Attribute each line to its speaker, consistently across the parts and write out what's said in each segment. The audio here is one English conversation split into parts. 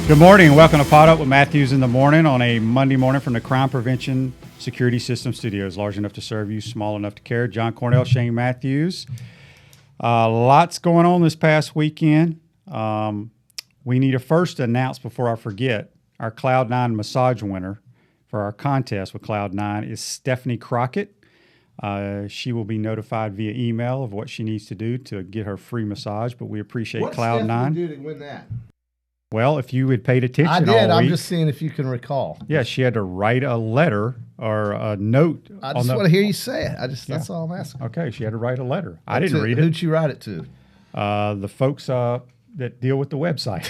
Speaker 1: Good morning and welcome to Pod Up with Matthews in the morning on a Monday morning from the Crime Prevention Security System Studios. Large enough to serve you, small enough to care. John Cornell, Shane Matthews. Lots going on this past weekend. We need to first announce before I forget, our Cloud9 massage winner for our contest with Cloud9 is Stephanie Crockett. She will be notified via email of what she needs to do to get her free massage, but we appreciate
Speaker 2: what
Speaker 1: Cloud9.
Speaker 2: What Stephanie do to win that?
Speaker 1: Well, if you had paid attention
Speaker 2: I did.
Speaker 1: all week,
Speaker 2: I'm just seeing if you can recall.
Speaker 1: yeah, she had to write a letter or a note.
Speaker 2: I just want to hear you say it. That's all I'm asking.
Speaker 1: Okay, she had to write a letter. I didn't read it.
Speaker 2: Who'd you write it to?
Speaker 1: The folks that deal with the website.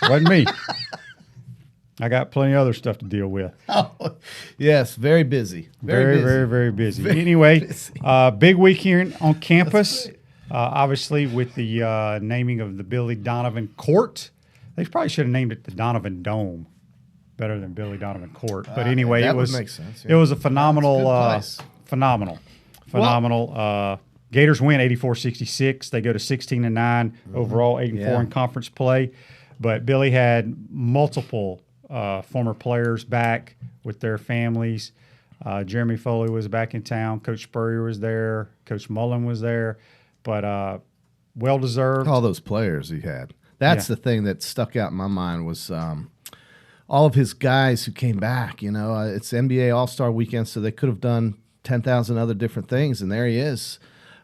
Speaker 1: Wasn't me. I got plenty of other stuff to deal with.
Speaker 2: Oh, yes, very busy.
Speaker 1: Very busy. Anyway, big week here on campus. Obviously, with the naming of the Billy Donovan Court. They probably should have named it the Donovan Dome, better than Billy Donovan Court. But anyway,
Speaker 2: that
Speaker 1: it was
Speaker 2: would make sense, yeah.
Speaker 1: It was a phenomenal,
Speaker 2: Well,
Speaker 1: phenomenal. Gators win 84-66. They go to 16-9 overall, 8-4 in conference play. But Billy had multiple former players back with their families. Jeremy Foley was back in town. Coach Spurrier was there. Coach Mullen was there. But well deserved.
Speaker 2: all those players he had. That's the thing that stuck out in my mind was all of his guys who came back. You know, it's NBA All-Star Weekend, so they could have done 10,000 other different things, and there he is.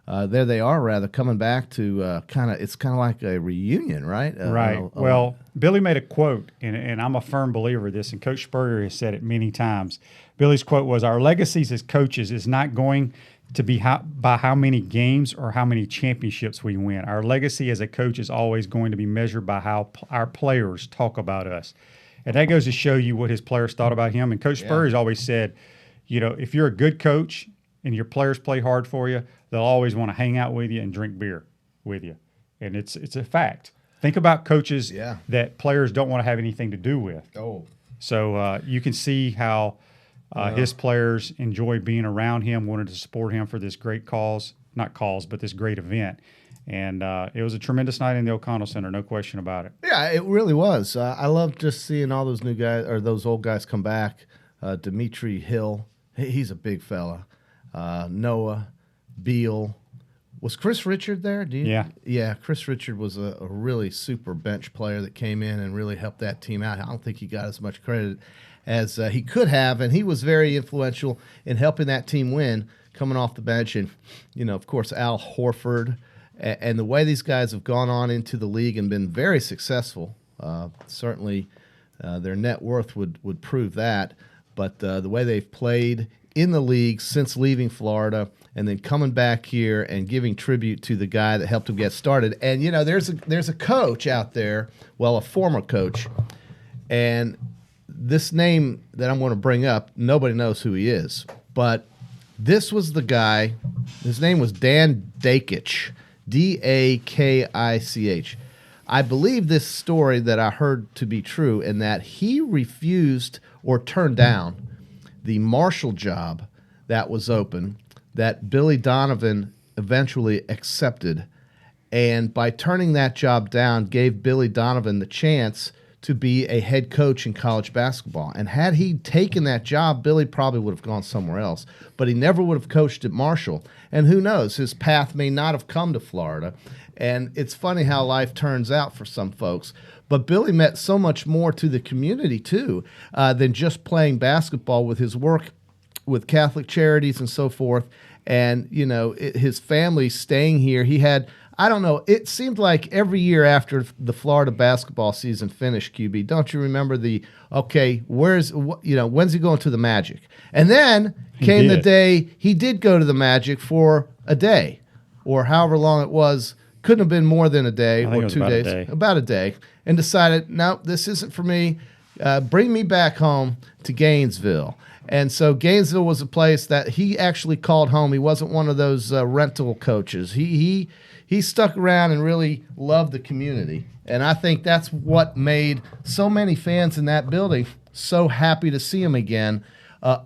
Speaker 2: There they are, rather, coming back to it's kind of like a reunion, right?
Speaker 1: Right. Well, Billy made a quote, and I'm a firm believer of this, and Coach Spurrier has said it many times. Billy's quote was, "Our legacies as coaches is not going to be by how many games or how many championships we win. Our legacy as a coach is always going to be measured by how our players talk about us." And that goes to show you what his players thought about him. And Coach Spurrier's always said, you know, if you're a good coach and your players play hard for you, they'll always want to hang out with you and drink beer with you. And it's a fact. Think about coaches that players don't want to have anything to do with.
Speaker 2: Oh.
Speaker 1: So you can see how his players enjoy being around him, wanted to support him for this great but this great event. And it was a tremendous night in the O'Connell Center, no question about it.
Speaker 2: Yeah, it really was. I love just seeing all those new guys or those old guys come back. Dimitri Hill, he's a big fella. Noah, Beal. Was Chris Richard there? Yeah, Chris Richard was a really super bench player that came in and really helped that team out. I don't think he got as much credit as he could have, and he was very influential in helping that team win coming off the bench. And, you know, of course, Al Horford. And the way these guys have gone on into the league and been very successful, certainly their net worth would prove that. But the way they've played in the league since leaving Florida and then coming back here and giving tribute to the guy that helped them get started. And, you know, there's a coach out there, well, a former coach, and this name that I'm going to bring up, nobody knows who he is. But this was the guy, his name was Dan Dakich. Dakich. I believe this story that I heard to be true in that he refused or turned down the marshal job that was open that Billy Donovan eventually accepted. And by turning that job down, gave Billy Donovan the chance to be a head coach in college basketball. And had he taken that job, Billy probably would have gone somewhere else. But he never would have coached at Marshall. And who knows, his path may not have come to Florida. And it's funny how life turns out for some folks. But Billy meant so much more to the community, too, than just playing basketball with his work with Catholic Charities and so forth. And, you know, his family staying here, he had, I don't know, it seemed like every year after the Florida basketball season finished, QB, don't you remember when's he going to the Magic? And then came the day he did go to the Magic for a day or however long it was. Couldn't have been more than a day or 2 days. About a day. And decided, no, this isn't for me. Bring me back home to Gainesville. And so Gainesville was a place that he actually called home. He wasn't one of those rental coaches. He stuck around and really loved the community. And I think that's what made so many fans in that building so happy to see him again,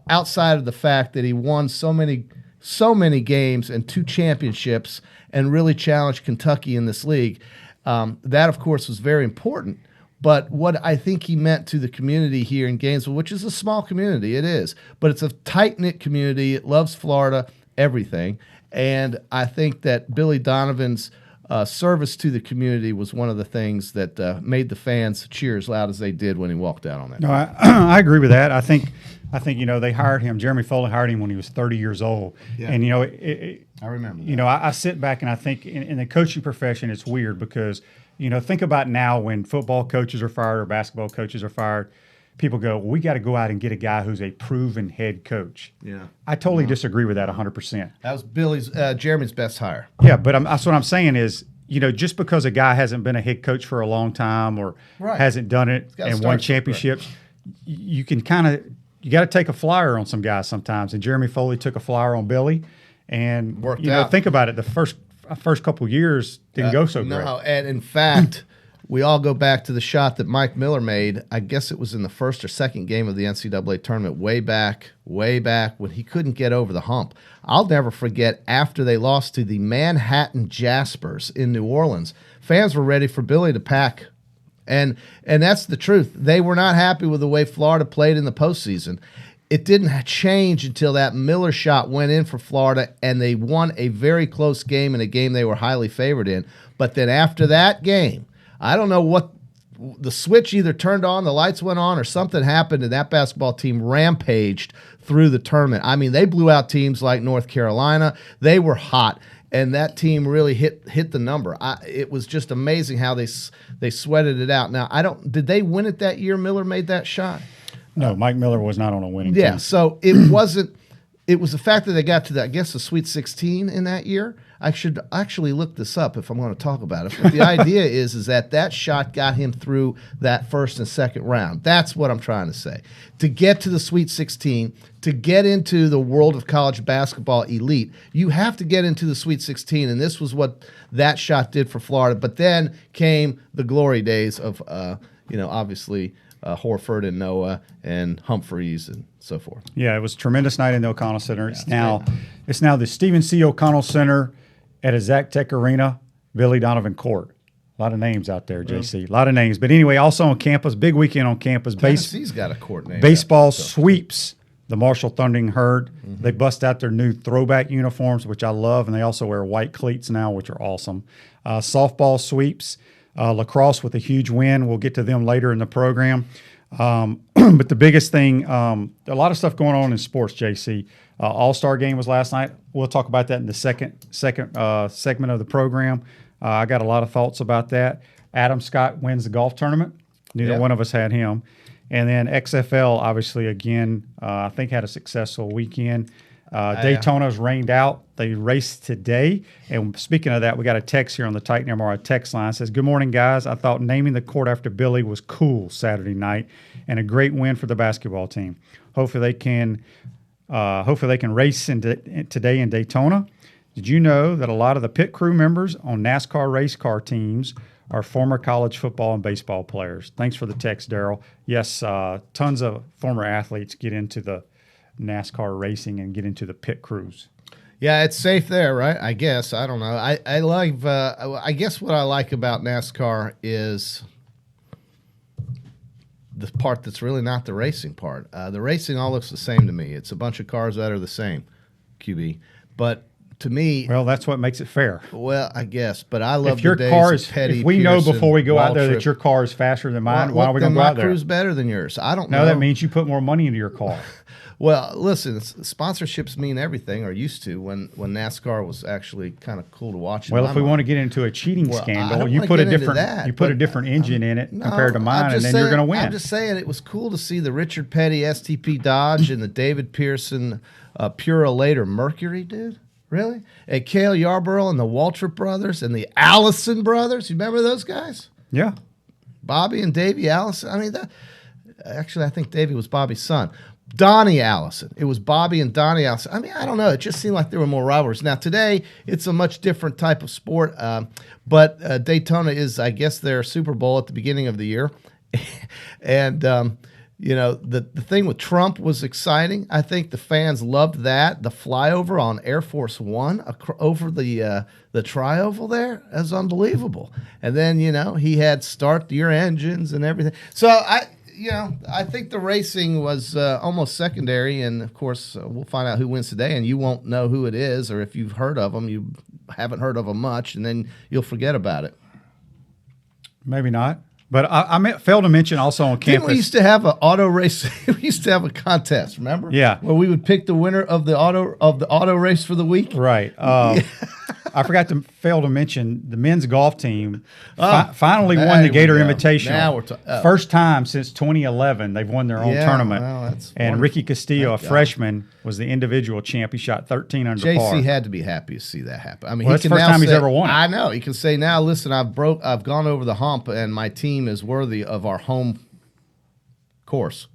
Speaker 2: outside of the fact that he won so many games and 2 championships and really challenged Kentucky in this league. That, of course, was very important. But what I think he meant to the community here in Gainesville, which is a small community, it is, but it's a tight-knit community. It loves Florida, everything. And I think that Billy Donovan's service to the community was one of the things that made the fans cheer as loud as they did when he walked out on that.
Speaker 1: No, I agree with that. I think they hired him. Jeremy Foley hired him when he was 30 years old, and
Speaker 2: I remember.
Speaker 1: That. I sit back and I think in the coaching profession, it's weird because think about now when football coaches are fired or basketball coaches are fired. People go, well, we got to go out and get a guy who's a proven head coach.
Speaker 2: Yeah,
Speaker 1: I totally disagree with that 100%.
Speaker 2: That was Jeremy's best hire.
Speaker 1: Yeah, but that's what I'm saying is, just because a guy hasn't been a head coach for a long time or hasn't done it and won championships, you can you got to take a flyer on some guys sometimes. And Jeremy Foley took a flyer on Billy, and
Speaker 2: worked out.
Speaker 1: Think about it, the first couple years didn't go so great.
Speaker 2: No, and in fact. We all go back to the shot that Mike Miller made. I guess it was in the first or second game of the NCAA tournament way back when he couldn't get over the hump. I'll never forget after they lost to the Manhattan Jaspers in New Orleans. Fans were ready for Billy to pack. And that's the truth. They were not happy with the way Florida played in the postseason. It didn't change until that Miller shot went in for Florida, and they won a very close game in a game they were highly favored in. But then after that game, I don't know what the switch either turned on, the lights went on, or something happened, and that basketball team rampaged through the tournament. I mean, they blew out teams like North Carolina. They were hot, and that team really hit the number. It was just amazing how they sweated it out. Now, did they win it that year? Miller made that shot.
Speaker 1: No, Mike Miller was not on a winning team.
Speaker 2: Yeah, so it wasn't. It was the fact that they got to the Sweet 16 in that year. I should actually look this up if I'm going to talk about it. But the idea is that shot got him through that first and second round. That's what I'm trying to say. To get to the Sweet 16, to get into the world of college basketball elite, you have to get into the Sweet 16, and this was what that shot did for Florida. But then came the glory days of, obviously Horford and Noah and Humphreys and so forth.
Speaker 1: Yeah, it was a tremendous night in the O'Connell Center. It's now the Stephen C. O'Connell Center at a Zactec Arena, Billy Donovan Court. A lot of names out there, JC. A lot of names. But anyway, also on campus, big weekend on campus.
Speaker 2: Tennessee's got a court name.
Speaker 1: Baseball sweeps the Marshall Thundering Herd. Mm-hmm. They bust out their new throwback uniforms, which I love, and they also wear white cleats now, which are awesome. Softball sweeps. Lacrosse with a huge win. We'll get to them later in the program. But the biggest thing, a lot of stuff going on in sports, JC. All-Star game was last night. We'll talk about that in the second segment of the program. I got a lot of thoughts about that. Adam Scott wins the golf tournament. Neither one of us had him. And then XFL, obviously, again, I think had a successful weekend. Daytona's rained out. They raced today. And speaking of that, we got a text here on the Titan MRI text line. It says, "Good morning, guys. I thought naming the court after Billy was cool Saturday night and a great win for the basketball team. Hopefully they can race today in Daytona. Did you know that a lot of the pit crew members on NASCAR race car teams are former college football and baseball players?" Thanks for the text, Daryl. Yes, tons of former athletes get into the NASCAR racing and get into the pit crews.
Speaker 2: Yeah, it's safe there, right? I guess. I don't know. I guess what I like about NASCAR is the part that's really not the racing part. The racing all looks the same to me. It's a bunch of cars that are the same, QB. But to me,
Speaker 1: well, that's what makes it fair.
Speaker 2: Well, I guess, but I love
Speaker 1: if your
Speaker 2: the days
Speaker 1: car
Speaker 2: of
Speaker 1: is.
Speaker 2: Petty,
Speaker 1: if we
Speaker 2: Pearson,
Speaker 1: know before we go out there
Speaker 2: Waltrip.
Speaker 1: that your car is faster than mine, why are we going to go out there?
Speaker 2: My crew's better than yours. I don't know.
Speaker 1: No, that means you put more money into your car.
Speaker 2: Well, listen, sponsorships mean everything, or used to, when NASCAR was actually kind of cool to watch.
Speaker 1: Well, if we want to get into a cheating scandal, you put a different engine in it compared to mine, and then you're going to win.
Speaker 2: I'm just saying it was cool to see the Richard Petty STP Dodge and the David Pearson Pura later Mercury, dude. Really? And Cale Yarborough and the Waltrip brothers and the Allison brothers. You remember those guys?
Speaker 1: Yeah.
Speaker 2: Bobby and Davey Allison. I mean, actually, I think Davey was Bobby's son. Donnie Allison. It was Bobby and Donnie Allison. I mean, I don't know. It just seemed like there were more rivalries. Now, today, it's a much different type of sport, but Daytona is, I guess, their Super Bowl at the beginning of the year. And The thing with Trump was exciting. I think the fans loved that. The flyover on Air Force One over the trioval there is unbelievable. And then, he had start your engines and everything. So I think the racing was almost secondary. And of course, we'll find out who wins today, and you won't know who it is, or if you've heard of them, you haven't heard of them much, and then you'll forget about it.
Speaker 1: Maybe not. But I failed to mention also on campus.
Speaker 2: Didn't we used to have an auto race? We used to have a contest, remember?
Speaker 1: Yeah.
Speaker 2: Where we would pick the winner of the auto race for the week.
Speaker 1: Right. I forgot to fail to mention the men's golf team finally won the Gator Invitational.
Speaker 2: Now we're
Speaker 1: first time since 2011 they've won their own tournament.
Speaker 2: Well, that's
Speaker 1: and
Speaker 2: wonderful.
Speaker 1: Ricky Castillo, a freshman, was the individual champ. He shot 13 under par.
Speaker 2: JC had to be happy to see that happen. I mean,
Speaker 1: Well, that's the first time he's ever won it.
Speaker 2: I know. He can say now, listen, I've gone over the hump, and my team is worthy of our home course.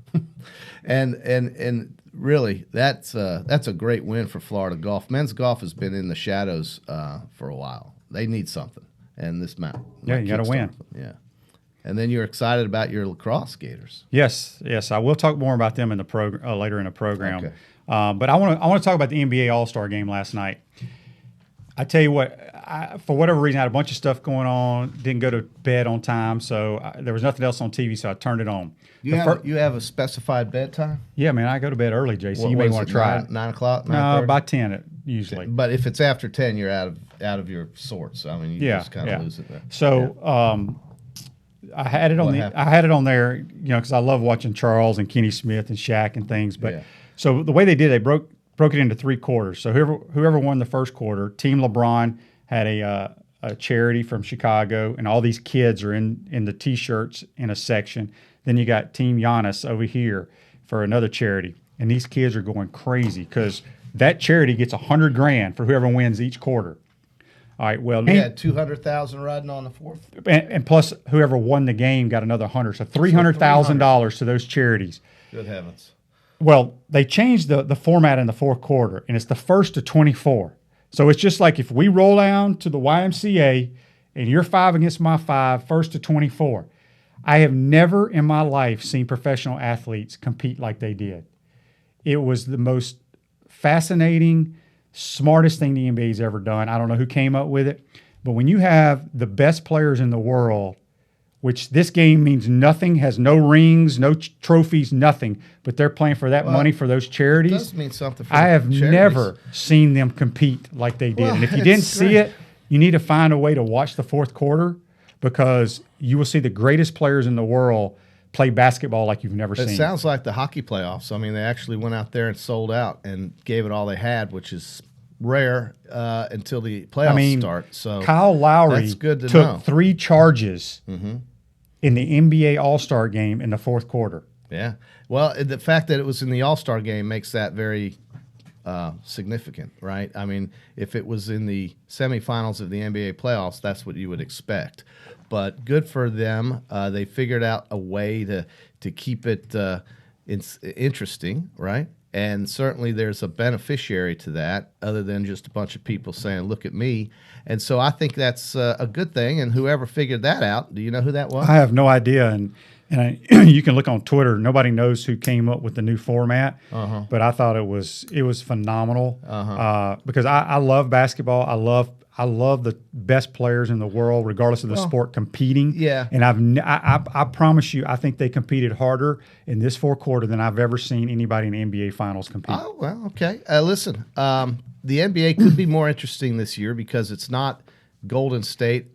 Speaker 2: and really, that's a great win for Florida golf. Men's golf has been in the shadows for a while. They need something, and this mountain.
Speaker 1: Yeah, you got to win.
Speaker 2: Yeah, and then you're excited about your lacrosse Gators.
Speaker 1: Yes. I will talk more about them in the later in the program.
Speaker 2: Okay.
Speaker 1: But I want to talk about the NBA All-Star game last night. I tell you what, for whatever reason, I had a bunch of stuff going on. Didn't go to bed on time, so there was nothing else on TV, so I turned it on.
Speaker 2: You have a specified bedtime?
Speaker 1: Yeah, man, I go to bed early, Jason. You may want to try it.
Speaker 2: 9 o'clock?
Speaker 1: No, by 10 usually.
Speaker 2: But if it's after 10, you're out of your sorts. I mean, you just kind of lose it there.
Speaker 1: So I had it on there, because I love watching Charles and Kenny Smith and Shaq and things. But so the way they did, they broke it into 3 quarters. So whoever won the first quarter, Team LeBron had a charity from Chicago, and all these kids are in the T-shirts in a section. Then you got Team Giannis over here for another charity, and these kids are going crazy because that charity gets $100,000 for whoever wins each quarter. All right. Well,
Speaker 2: you had 200,000 riding on the fourth,
Speaker 1: and plus whoever won the game got another 100, so $300,000 to those charities.
Speaker 2: Good heavens!
Speaker 1: Well, they changed the format in the fourth quarter, and it's the 1st to 24. So it's just like if we roll down to the YMCA and you're 5 against my 5, 1st to 24. I have never in my life seen professional athletes compete like they did. It was the most fascinating, smartest thing the NBA's ever done. I don't know who came up with it, but when you have the best players in the world, which this game means nothing, has no rings, no trophies, nothing, but they're playing for that money for those charities.
Speaker 2: It does mean something for
Speaker 1: I have
Speaker 2: charities.
Speaker 1: never seen them compete like they did. And if you didn't see it, you need to find a way to watch the fourth quarter, because you will see the greatest players in the world play basketball like you've never seen.
Speaker 2: It sounds like the hockey playoffs. I mean, they actually went out there and sold out and gave it all they had, which is rare until the playoffs start. So
Speaker 1: Kyle Lowry
Speaker 2: that's good to
Speaker 1: took
Speaker 2: know.
Speaker 1: 3 charges in the NBA All-Star game in the fourth quarter.
Speaker 2: Yeah. Well, the fact that it was in the All-Star game makes that very significant, right? I mean, if it was in the semifinals of the NBA playoffs, that's what you would expect. But good for them. They figured out a way to keep it interesting, right? And certainly there's a beneficiary to that other than just a bunch of people saying, look at me. And so I think that's a good thing. And whoever figured that out, do you know who that was?
Speaker 1: I have no idea. And you can look on Twitter. Nobody knows who came up with the new format, but I thought it was phenomenal because I love basketball. I love the best players in the world, regardless of the sport, competing.
Speaker 2: Yeah.
Speaker 1: And I promise you, I think they competed harder in this fourth quarter than I've ever seen anybody in the NBA Finals compete.
Speaker 2: Oh, well, okay. Listen, the NBA could be more interesting this year because it's not Golden State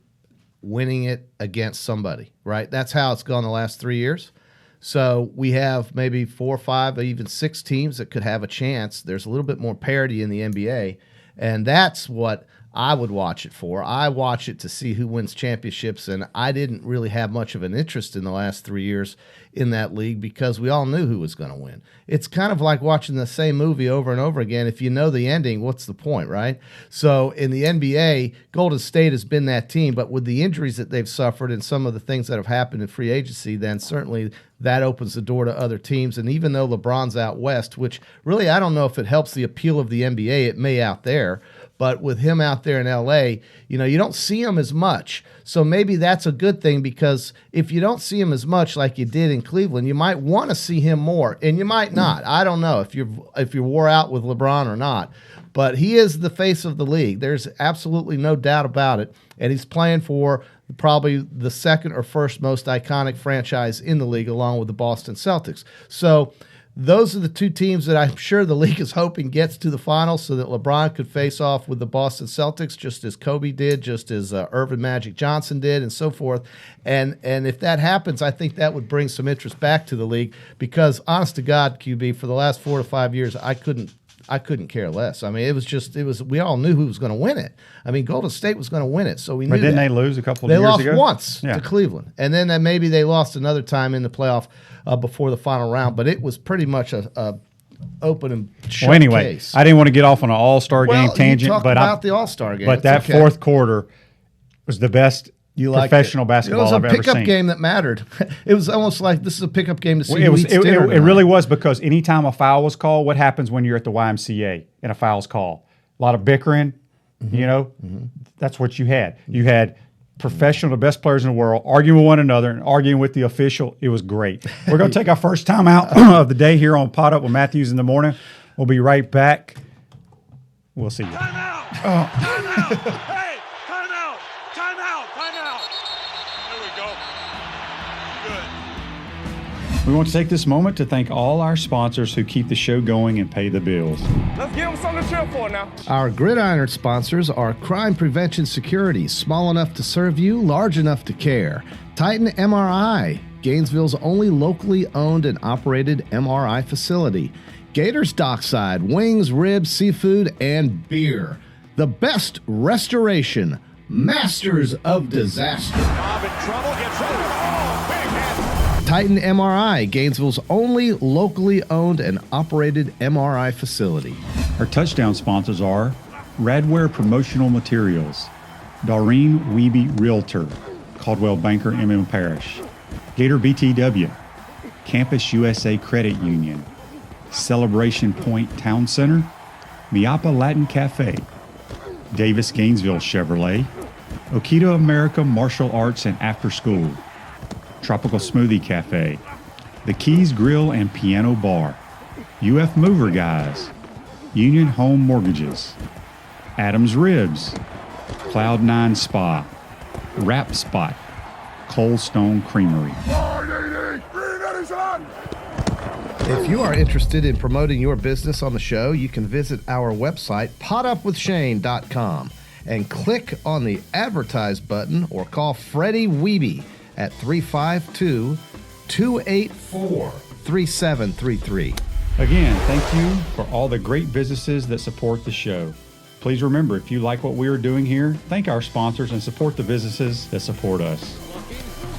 Speaker 2: winning it against somebody, right? That's how it's gone the last 3 years. So we have maybe 4 or 5, even 6 teams that could have a chance. There's a little bit more parity in the NBA, and that's what I would watch it for. I watch it to see who wins championships, and I didn't really have much of an interest in the last 3 years in that league because we all knew who was going to win. It's kind of like watching the same movie over and over again. If you know the ending, what's the point, right? So in the NBA, Golden State has been that team, but with the injuries that they've suffered and some of the things that have happened in free agency, then certainly that opens the door to other teams. And even though LeBron's out west, which really I don't know if it helps the appeal of the NBA, it may out there, But with him out there in L.A., you don't see him as much. So maybe that's a good thing, because if you don't see him as much like you did in Cleveland, you might want to see him more, and you might not. I don't know if you're wore out with LeBron or not. But he is the face of the league. There's absolutely no doubt about it. And he's playing for probably the second or first most iconic franchise in the league, along with the Boston Celtics. So those are the two teams that I'm sure the league is hoping gets to the finals, so that LeBron could face off with the Boston Celtics, just as Kobe did, just as Irvin Magic Johnson did, and so forth. And if that happens, I think that would bring some interest back to the league, because honest to God, QB, for the last 4 to 5 years, I couldn't care less. I mean, we all knew who was going to win it. I mean, Golden State was going to win it, so we knew that.
Speaker 1: But didn't they lose a couple of years ago?
Speaker 2: They lost once to Cleveland, and then maybe they lost another time in the playoff before the final round, but it was pretty much a open and shut case.
Speaker 1: I didn't want to get off on an All-Star game tangent,
Speaker 2: but about the All-Star game.
Speaker 1: But that fourth quarter was the best professional basketball I've ever seen.
Speaker 2: It was a pickup game that mattered. It was almost like this is a pickup game to see who eats dinner.
Speaker 1: It really was, because anytime a foul was called, what happens when you're at the YMCA and a foul's called? A lot of bickering, That's what you had. You had professional, the best players in the world, arguing with one another and arguing with the official. It was great. We're going to take our first time out of the day here on Pot Up with Matthews in the morning. We'll be right back. We'll see you.
Speaker 3: Time out! Time out! Hey! Time out! Time out! Time out! There we go. Good.
Speaker 1: We want to take this moment to thank all our sponsors who keep the show going and pay the bills.
Speaker 3: Let's give them something to cheer for now.
Speaker 2: Our Gridiron sponsors are Crime Prevention Security, small enough to serve you, large enough to care. Titan MRI, Gainesville's only locally owned and operated MRI facility. Gators Dockside, wings, ribs, seafood, and beer. The best restoration, Masters of Disaster.
Speaker 3: Bob in trouble, gets ready. Oh, big hit.
Speaker 2: Titan MRI, Gainesville's only locally owned and operated MRI facility.
Speaker 1: Our touchdown sponsors are Radware Promotional Materials, Doreen Wiebe Realtor, Caldwell Banker MM Parish, Gator BTW, Campus USA Credit Union, Celebration Point Town Center, Miapa Latin Cafe, Davis Gainesville Chevrolet, Okita America Martial Arts and After School, Tropical Smoothie Cafe, The Keys Grill and Piano Bar, UF Mover Guys, Union Home Mortgages, Adams Ribs, Cloud9 Spa, Wrap Spot, Cold Stone Creamery.
Speaker 2: If you are interested in promoting your business on the show, you can visit our website, potupwithshane.com, and click on the advertise button or call Freddie Wiebe at 352-284-3733.
Speaker 1: Again, thank you for all the great businesses that support the show. Please remember, if you like what we are doing here, thank our sponsors and support the businesses that support us.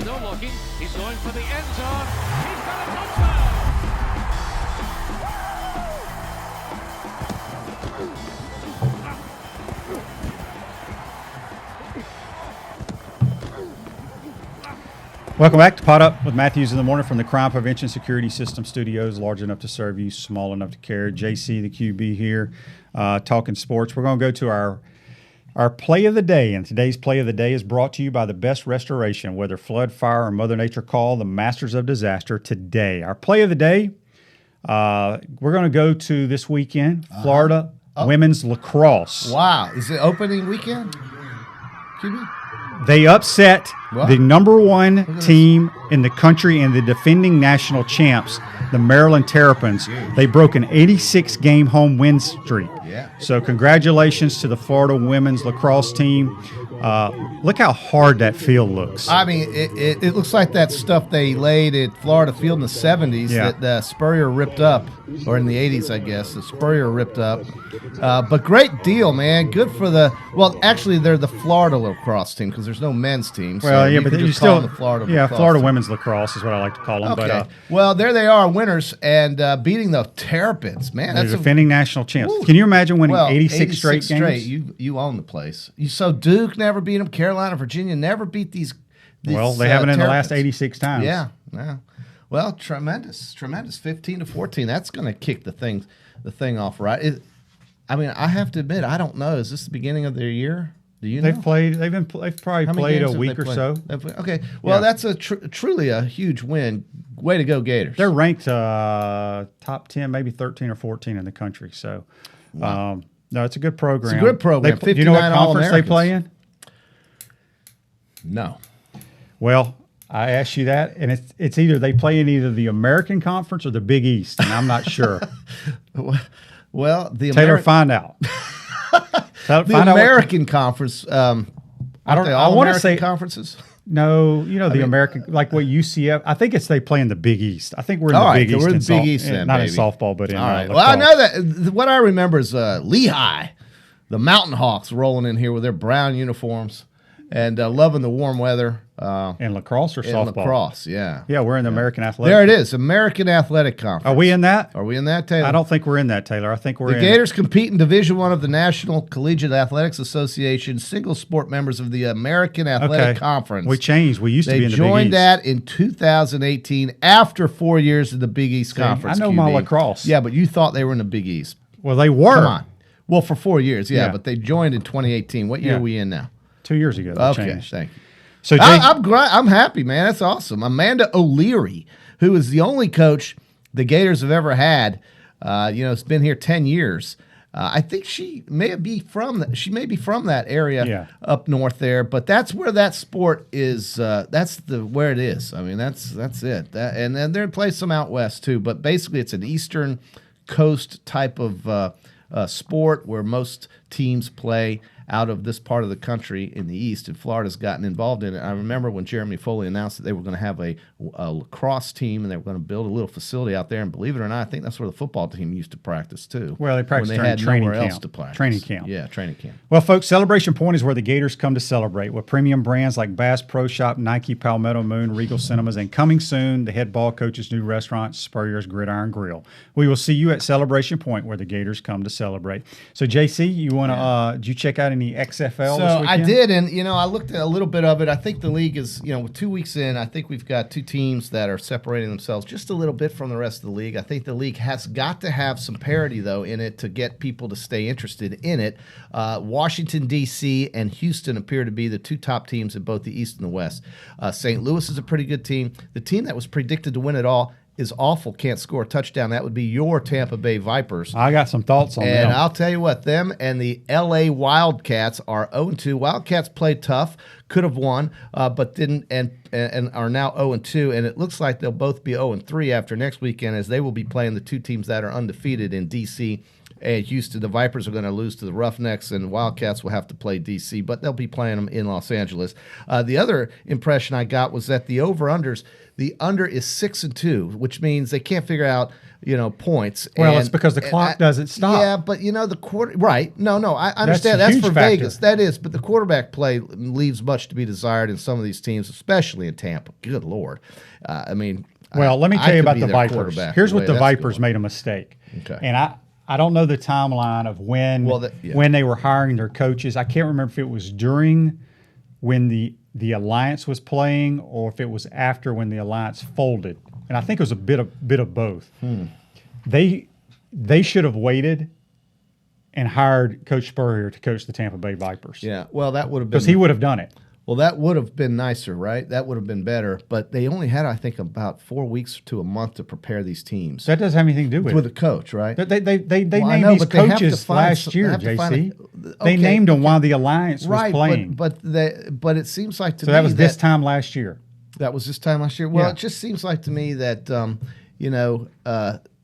Speaker 3: Still looking. He's going for the end zone. He's got a touchdown.
Speaker 1: Welcome back to Pot Up with Matthews in the morning from the Crime Prevention Security System Studios, large enough to serve you, small enough to care. JC, the QB here, talking sports. We're going to go to our play of the day, and today's play of the day is brought to you by the best restoration, whether flood, fire, or Mother Nature call, the Masters of Disaster today. Our play of the day, we're going to go to this weekend, Florida women's lacrosse.
Speaker 2: Wow. Is it opening weekend? QB?
Speaker 1: They upset the number one team in the country and the defending national champs, the Maryland Terrapins. They broke an 86-game home win streak.
Speaker 2: Yeah.
Speaker 1: So congratulations to the Florida women's lacrosse team. Look how hard that field looks.
Speaker 2: I mean, it looks like that stuff they laid at Florida Field in the 70s that Spurrier ripped up, or in the 80s, I guess. The Spurrier ripped up. But great deal, man. Good for actually, they're the Florida lacrosse team because there's no men's team. So
Speaker 1: well, yeah, but you still,
Speaker 2: the Florida
Speaker 1: Florida women's lacrosse is what I like to call them.
Speaker 2: Okay.
Speaker 1: But,
Speaker 2: well, there they are, winners, and beating the Terrapins, man.
Speaker 1: They're defending national champs. Can you imagine winning 86 straight games?
Speaker 2: You own the place. So Duke never beat them. Carolina, Virginia never beat these
Speaker 1: well, they haven't in the last
Speaker 2: Terrapins.
Speaker 1: 86 times.
Speaker 2: Yeah. Well, tremendous. 15-14. That's going to kick the thing off right. I mean, I have to admit, I don't know. Is this the beginning of their year? Do you
Speaker 1: They've
Speaker 2: know?
Speaker 1: played. They've probably
Speaker 2: How many
Speaker 1: played
Speaker 2: games
Speaker 1: a
Speaker 2: have
Speaker 1: week
Speaker 2: they
Speaker 1: or
Speaker 2: played?
Speaker 1: so.
Speaker 2: Okay. Well,
Speaker 1: Yeah.
Speaker 2: that's truly a huge win. Way to go, Gators.
Speaker 1: They're ranked top 10, maybe 13 or 14 in the country. So, no, it's a good program.
Speaker 2: It's a good program.
Speaker 1: Do you know what
Speaker 2: 59
Speaker 1: conference they play in?
Speaker 2: No.
Speaker 1: Well, I asked you that, and it's either they play in either the American Conference or the Big East, and I'm not sure.
Speaker 2: Well, the
Speaker 1: Taylor, find out.
Speaker 2: the American Conference. I
Speaker 1: wanna say-
Speaker 2: conferences.
Speaker 1: No, the American, like what UCF. I think it's they play in the Big East. I think we're in
Speaker 2: All
Speaker 1: the
Speaker 2: right,
Speaker 1: Big East.
Speaker 2: we're in
Speaker 1: in
Speaker 2: the Big
Speaker 1: soft-
Speaker 2: East then,
Speaker 1: not in
Speaker 2: baby.
Speaker 1: softball, but in
Speaker 2: All right.
Speaker 1: lacrosse.
Speaker 2: Well, I know that what I remember is Lehigh, the Mountain Hawks, rolling in here with their brown uniforms and loving the warm weather.
Speaker 1: In lacrosse or
Speaker 2: In
Speaker 1: softball?
Speaker 2: lacrosse, yeah.
Speaker 1: Yeah, we're in the American Athletic.
Speaker 2: There it is, American Athletic Conference.
Speaker 1: Are we in that?
Speaker 2: Are we in that, Taylor?
Speaker 1: I don't think we're in that, Taylor. I think we're
Speaker 2: The
Speaker 1: in.
Speaker 2: Gators compete in Division I of the National Collegiate Athletics Association, single sport members of the American Athletic Conference.
Speaker 1: We changed. We used to
Speaker 2: They
Speaker 1: be in the Big East.
Speaker 2: joined that in 2018 after 4 years in the Big East Conference.
Speaker 1: I know my
Speaker 2: QB.
Speaker 1: lacrosse.
Speaker 2: Yeah, but you thought they were in the Big East.
Speaker 1: Well, they were.
Speaker 2: Come on. Well, for 4 years, yeah,
Speaker 1: Yeah.
Speaker 2: but they joined in 2018. What year
Speaker 1: Yeah.
Speaker 2: are we in now?
Speaker 1: 2 years ago. They
Speaker 2: Okay,
Speaker 1: changed.
Speaker 2: thank you.
Speaker 1: So, Jay,
Speaker 2: I'm happy, man. That's awesome. Amanda O'Leary, who is the only coach the Gators have ever had, has been here 10 years. I think she may be from that area
Speaker 1: Yeah.
Speaker 2: up north there, but that's where that sport is. That's where it is. I mean, that's it. And then they play some out west too, but basically it's an Eastern Coast type of sport where most teams play out of this part of the country in the East, and Florida's gotten involved in it. I remember when Jeremy Foley announced that they were going to have a lacrosse team and they were going to build a little facility out there, and believe it or not, I think that's where the football team used to practice too.
Speaker 1: Well, they practiced
Speaker 2: when
Speaker 1: during
Speaker 2: had
Speaker 1: training
Speaker 2: nowhere else
Speaker 1: camp.
Speaker 2: to practice.
Speaker 1: Training camp.
Speaker 2: Yeah, training camp.
Speaker 1: Well, folks, Celebration Point is where the Gators come to celebrate with premium brands like Bass Pro Shop, Nike, Palmetto Moon, Regal Cinemas, and coming soon, the head ball coach's new restaurant, Spurrier's Gridiron Grill. We will see you at Celebration Point where the Gators come to celebrate. So, JC, you want to? Did you check out any XFL?
Speaker 2: So
Speaker 1: this
Speaker 2: I
Speaker 1: weekend?
Speaker 2: did, and I looked at a little bit of it. I think the league is, with 2 weeks in, I think we've got two teams that are separating themselves just a little bit from the rest of the league. I think the league has got to have some parity though in it to get people to stay interested in it. Washington D.C. and Houston appear to be the two top teams in both the East and the West. St. Louis is a pretty good team. The team that was predicted to win it all is awful, can't score a touchdown. That would be your Tampa Bay Vipers.
Speaker 1: I got some thoughts on
Speaker 2: And
Speaker 1: them.
Speaker 2: I'll tell you what, them and the L.A. Wildcats are 0-2. Wildcats played tough, could have won, but didn't, and are now 0-2. And it looks like they'll both be 0-3 after next weekend, as they will be playing the two teams that are undefeated in D.C. and Houston. The Vipers are going to lose to the Roughnecks, and Wildcats will have to play D.C., but they'll be playing them in Los Angeles. The other impression I got was that the over-unders, the under is 6-2, which means they can't figure out, points.
Speaker 1: Well, it's because the clock doesn't stop.
Speaker 2: Yeah, but the quarter, right? No, I understand.
Speaker 1: a
Speaker 2: That's
Speaker 1: huge
Speaker 2: for
Speaker 1: factor.
Speaker 2: Vegas. That is, but the quarterback play leaves much to be desired in some of these teams, especially in Tampa. Good Lord.
Speaker 1: Well, let me
Speaker 2: I
Speaker 1: tell you
Speaker 2: could
Speaker 1: about
Speaker 2: be
Speaker 1: the
Speaker 2: their
Speaker 1: Vipers.
Speaker 2: quarterback
Speaker 1: Here's
Speaker 2: the
Speaker 1: what
Speaker 2: way
Speaker 1: the
Speaker 2: that's
Speaker 1: Vipers
Speaker 2: going.
Speaker 1: made a mistake.
Speaker 2: Okay.
Speaker 1: And I don't know the timeline of when when they were hiring their coaches. I can't remember if it was during when the alliance was playing or if it was after when the alliance folded. And I think it was a bit of both. They should have waited and hired Coach Spurrier to coach the Tampa Bay Vipers.
Speaker 2: Yeah, well, that would have been
Speaker 1: Because he would have done it.
Speaker 2: Well, that would have been nicer, right? That would have been better. But they only had, I think, about 4 weeks to a month to prepare these teams.
Speaker 1: That doesn't have anything to do with
Speaker 2: With
Speaker 1: it.
Speaker 2: a coach, right?
Speaker 1: They
Speaker 2: Well, I
Speaker 1: named
Speaker 2: know,
Speaker 1: these
Speaker 2: but they have to
Speaker 1: coaches
Speaker 2: find
Speaker 1: last
Speaker 2: some-
Speaker 1: year,
Speaker 2: they have to find
Speaker 1: JC.
Speaker 2: a-
Speaker 1: They
Speaker 2: okay,
Speaker 1: named them while the alliance was
Speaker 2: right,
Speaker 1: playing.
Speaker 2: but it seems like to
Speaker 1: So
Speaker 2: me
Speaker 1: that was this time last year.
Speaker 2: That was this time last year. Well,
Speaker 1: Yeah.
Speaker 2: it just seems like to me that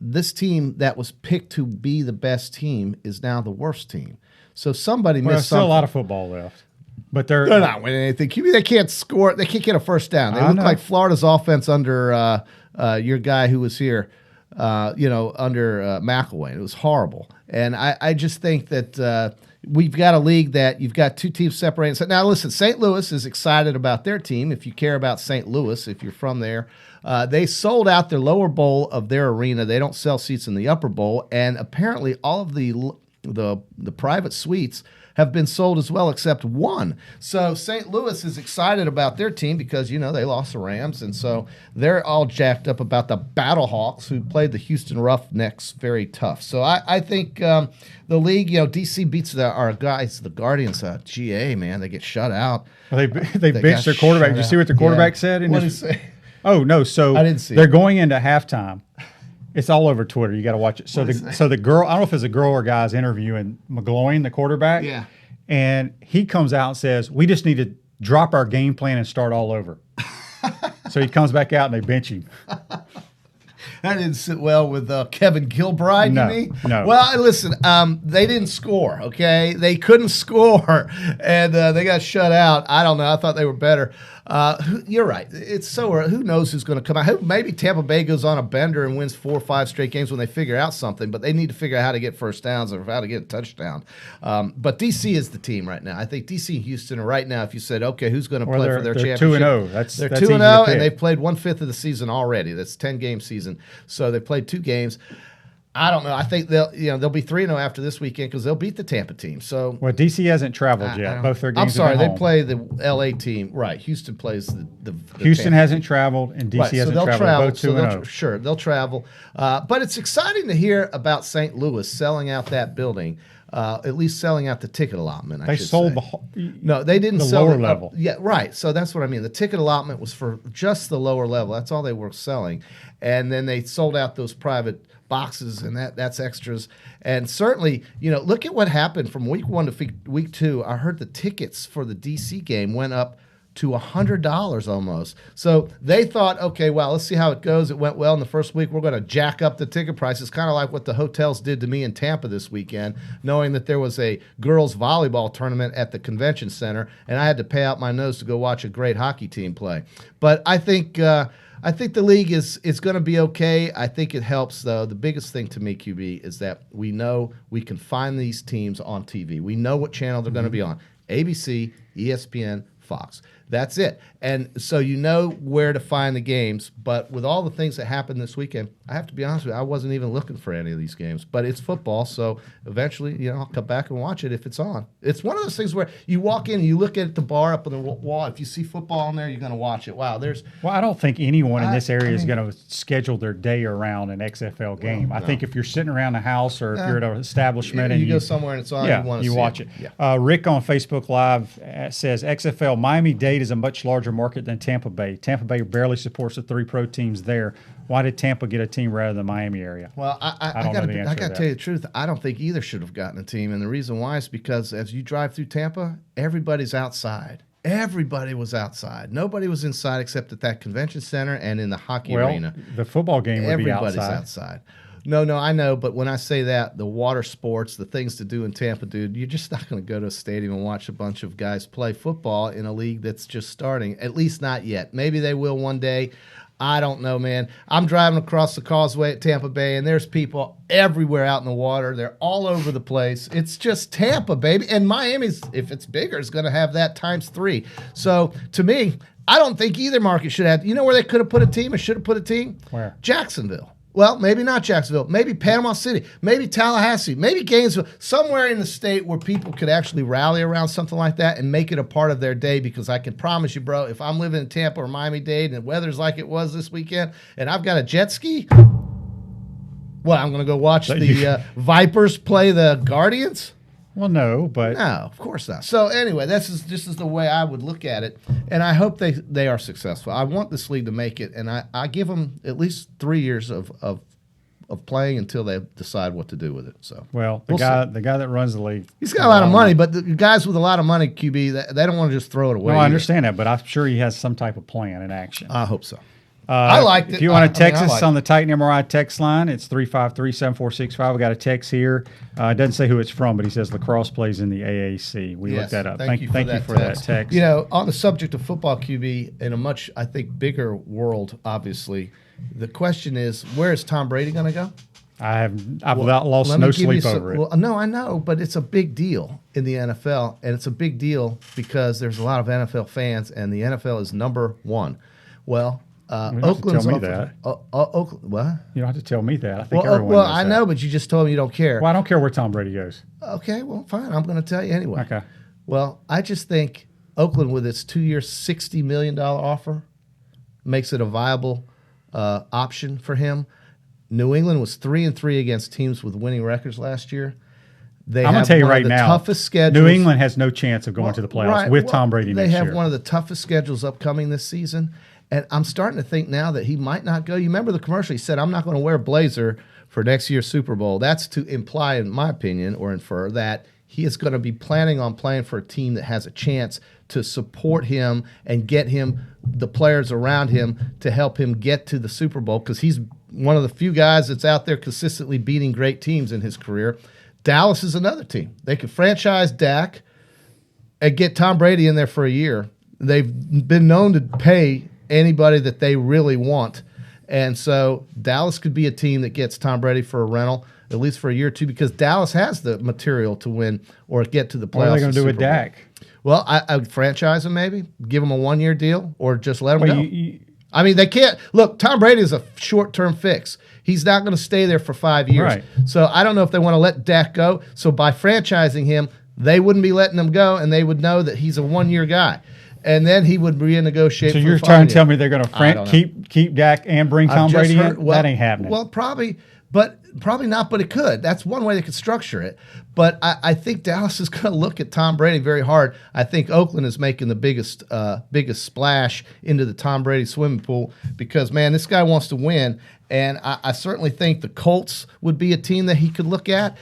Speaker 2: this team that was picked to be the best team is now the worst team. So somebody
Speaker 1: Well, there's
Speaker 2: missed
Speaker 1: still a
Speaker 2: something.
Speaker 1: lot of football left. But they're
Speaker 2: not winning anything. QB, they can't score. They can't get a first down. They
Speaker 1: I
Speaker 2: look
Speaker 1: know.
Speaker 2: like Florida's offense under your guy who was here, under McElwain. It was horrible. And I just think that we've got a league that you've got two teams separating. So now listen, St. Louis is excited about their team. If you care about St. Louis, if you're from there, they sold out their lower bowl of their arena. They don't sell seats in the upper bowl. And apparently all of the the private suites have been sold as well, except one. So St. Louis is excited about their team because, they lost the Rams. And so they're all jacked up about the Battlehawks, who played the Houston Roughnecks very tough. So I think the league, DC beats our guys, the Guardians, GA, man. They get shut out.
Speaker 1: Well, they benched their quarterback. Did you see what the quarterback said?
Speaker 2: What did he say?
Speaker 1: Oh, no. So
Speaker 2: I didn't see
Speaker 1: they're
Speaker 2: it.
Speaker 1: going into halftime. It's all over Twitter. You got to watch it. So the girl, I don't know if it's a girl or guy's interviewing McGloin, the quarterback.
Speaker 2: Yeah.
Speaker 1: And he comes out and says, "We just need to drop our game plan and start all over." So he comes back out and they bench him.
Speaker 2: That didn't sit well with Kevin Gilbride,
Speaker 1: No,
Speaker 2: you mean?
Speaker 1: no.
Speaker 2: Well, listen, they didn't score, okay? They couldn't score, and they got shut out. I don't know. I thought they were better. You're right. It's who knows who's going to come out. Maybe Tampa Bay goes on a bender and wins 4 or 5 straight games when they figure out something, but they need to figure out how to get first downs or how to get a touchdown. But D.C. is the team right now. I think D.C. and Houston are right now, if you said, okay, who's going to play for their
Speaker 1: they're
Speaker 2: championship?
Speaker 1: 2-0.
Speaker 2: They're
Speaker 1: That's
Speaker 2: 2-0, and they've played 1/5 of the season already. That's 10-game season. So they played 2 games. I don't know. I think they'll be 3-0 after this weekend because they'll beat the Tampa team. So
Speaker 1: Well, DC hasn't traveled yet. Both their games.
Speaker 2: I'm sorry,
Speaker 1: have
Speaker 2: they
Speaker 1: been home.
Speaker 2: play the LA team. Right. Houston plays the
Speaker 1: Houston
Speaker 2: Tampa
Speaker 1: hasn't
Speaker 2: team.
Speaker 1: traveled and DC
Speaker 2: Right, so
Speaker 1: hasn't
Speaker 2: they'll
Speaker 1: traveled.
Speaker 2: travel.
Speaker 1: Both
Speaker 2: So
Speaker 1: 2-0.
Speaker 2: sure, they'll travel. But it's exciting to hear about St. Louis selling out that building. At least selling out the ticket allotment. I
Speaker 1: They
Speaker 2: should
Speaker 1: sold
Speaker 2: say.
Speaker 1: the whole.
Speaker 2: No, they didn't
Speaker 1: the
Speaker 2: sell
Speaker 1: lower
Speaker 2: it
Speaker 1: level.
Speaker 2: Yeah, right. So that's what I mean. The ticket allotment was for just the lower level. That's all they were selling, and then they sold out those private boxes, and that's extras. And certainly, look at what happened from week 1 to week 2. I heard the tickets for the DC game went up to $100 almost. So they thought, okay, well, let's see how it goes. It went well in the first week. We're going to jack up the ticket prices, kind of like what the hotels did to me in Tampa this weekend, knowing that there was a girls volleyball tournament at the convention center, and I had to pay out my nose to go watch a great hockey team play. But I think the league is going to be okay. I think it helps, though. The biggest thing to me, QB, is that we know we can find these teams on TV. We know what channel they're going to be on. ABC, ESPN, Fox. That's it. And so you know where to find the games. But with all the things that happened this weekend, I have to be honest with you, I wasn't even looking for any of these games. But it's football, so eventually, I'll come back and watch it if it's on. It's one of those things where you walk in and you look at the bar up on the wall. If you see football on there, you're going to watch it. Wow,
Speaker 1: Well, I don't think anyone in this area is
Speaker 2: mean-
Speaker 1: going to schedule their day around an XFL game. I think if you're sitting around the house or if you're at an establishment and
Speaker 2: you go somewhere and it's on, you want to see
Speaker 1: watch it.
Speaker 2: Yeah.
Speaker 1: Rick on Facebook Live says XFL Miami-Dade is a much larger market than Tampa Bay. Tampa Bay barely supports the 3 pro teams there. Why did Tampa get a team rather than the Miami area?
Speaker 2: Well, I
Speaker 1: don't know the answer
Speaker 2: got
Speaker 1: to
Speaker 2: to
Speaker 1: that.
Speaker 2: tell you the truth. I don't think either should have gotten a team, and the reason why is because as you drive through Tampa, everybody's outside. Everybody was outside. Nobody was inside except at that convention center and in the hockey arena.
Speaker 1: The football game would be
Speaker 2: Everybody's outside. No, I know, but when I say that, the water sports, the things to do in Tampa, dude, you're just not going to go to a stadium and watch a bunch of guys play football in a league that's just starting. At least not yet. Maybe they will one day. I don't know, man. I'm driving across the causeway at Tampa Bay, and there's people everywhere out in the water. They're all over the place. It's just Tampa, baby. And Miami's, if it's bigger, is going to have that times 3. So, to me, I don't think either market should have. You know where they could have put a team or should have put a team?
Speaker 1: Where?
Speaker 2: Jacksonville. Well, maybe not Jacksonville. Maybe Panama City. Maybe Tallahassee. Maybe Gainesville. Somewhere in the state where people could actually rally around something like that and make it a part of their day. Because I can promise you, bro, if I'm living in Tampa or Miami-Dade and the weather's like it was this weekend and I've got a jet ski, well, I'm going to go watch the Vipers play the Guardians?
Speaker 1: Well, no, but
Speaker 2: No, of course not. So anyway, this is the way I would look at it, and I hope they are successful. I want this league to make it, and I give them at least 3 years of playing until they decide what to do with it. So
Speaker 1: the
Speaker 2: we'll
Speaker 1: guy
Speaker 2: see.
Speaker 1: that runs the league,
Speaker 2: He's got a lot of money, but the guys with a lot of money, QB, they don't want to just throw it away.
Speaker 1: No, I
Speaker 2: either.
Speaker 1: understand that, but I'm sure he has some type of plan in action.
Speaker 2: I hope so. I liked it.
Speaker 1: If you want to text us
Speaker 2: liked
Speaker 1: on the Titan MRI text line, it's 353-7465. We got a text here. It doesn't say who it's from, but he says lacrosse plays in the AAC. We looked that up. Thank you for that text.
Speaker 2: You know, on the subject of football, QB, in a much, I think, bigger world, obviously, the question is, where is Tom Brady going to go?
Speaker 1: I've lost
Speaker 2: Let me
Speaker 1: no
Speaker 2: give you
Speaker 1: sleep
Speaker 2: some-
Speaker 1: over it.
Speaker 2: Well, no, I know, but it's a big deal in the NFL, and it's a big deal because there's a lot of NFL fans, and the NFL is number 1. Well,
Speaker 1: don't have to
Speaker 2: Oakland's
Speaker 1: tell me
Speaker 2: offer-
Speaker 1: that.
Speaker 2: Oakland, what?
Speaker 1: You don't have to tell me that. I think
Speaker 2: Well,
Speaker 1: everyone knows
Speaker 2: I
Speaker 1: that.
Speaker 2: know, but you just told me you don't care.
Speaker 1: Well, I don't care where Tom Brady goes.
Speaker 2: Okay, well, fine. I'm going to tell you anyway.
Speaker 1: Okay.
Speaker 2: Well, I just think Oakland, with its 2-year, $60 million offer, makes it a viable option for him. New England was 3-3 against teams with winning records last year. They
Speaker 1: I'm going
Speaker 2: have
Speaker 1: to tell you
Speaker 2: one of
Speaker 1: right
Speaker 2: the
Speaker 1: now,
Speaker 2: toughest schedules.
Speaker 1: New England has no chance of going to the playoffs
Speaker 2: Right,
Speaker 1: with
Speaker 2: well,
Speaker 1: Tom Brady next
Speaker 2: They have
Speaker 1: year.
Speaker 2: one of the toughest schedules upcoming this season. And I'm starting to think now that he might not go. You remember the commercial? He said, I'm not going to wear a blazer for next year's Super Bowl. That's to imply, in my opinion, or infer that he is going to be planning on playing for a team that has a chance to support him and get him the players around him to help him get to the Super Bowl, because he's one of the few guys that's out there consistently beating great teams in his career. Dallas is another team. They could franchise Dak and get Tom Brady in there for a year. They've been known to pay anybody that they really want. And so Dallas could be a team that gets Tom Brady for a rental, at least for a year or two, because Dallas has the material to win or get to the playoffs.
Speaker 1: What are they going
Speaker 2: and
Speaker 1: to do with
Speaker 2: Super Bowl.
Speaker 1: Dak?
Speaker 2: Well, I would franchise him maybe, give him a 1-year deal, or just let him
Speaker 1: Well,
Speaker 2: go. I mean, they can't. Look, Tom Brady is a short-term fix. He's not going to stay there for 5 years.
Speaker 1: Right.
Speaker 2: So I don't know if they want to let Dak go. So by franchising him, they wouldn't be letting him go, and they would know that he's a 1-year guy. And then he would renegotiate.
Speaker 1: So
Speaker 2: for
Speaker 1: you're
Speaker 2: the
Speaker 1: trying
Speaker 2: following
Speaker 1: to tell
Speaker 2: year.
Speaker 1: me they're going
Speaker 2: I
Speaker 1: to
Speaker 2: don't know.
Speaker 1: keep Dak and bring Tom
Speaker 2: I've just
Speaker 1: Brady
Speaker 2: heard-
Speaker 1: in? That ain't happening.
Speaker 2: Well, probably not, but it could. That's one way they could structure it. But I think Dallas is going to look at Tom Brady very hard. I think Oakland is making the biggest splash into the Tom Brady swimming pool because, man, this guy wants to win. And I certainly think the Colts would be a team that he could look at.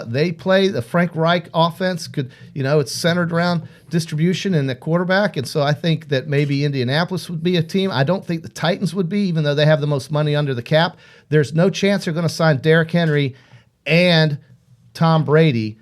Speaker 2: They play the Frank Reich offense. It's centered around distribution and the quarterback. And so I think that maybe Indianapolis would be a team. I don't think the Titans would be, even though they have the most money under the cap. There's no chance they're going to sign Derrick Henry and Tom Brady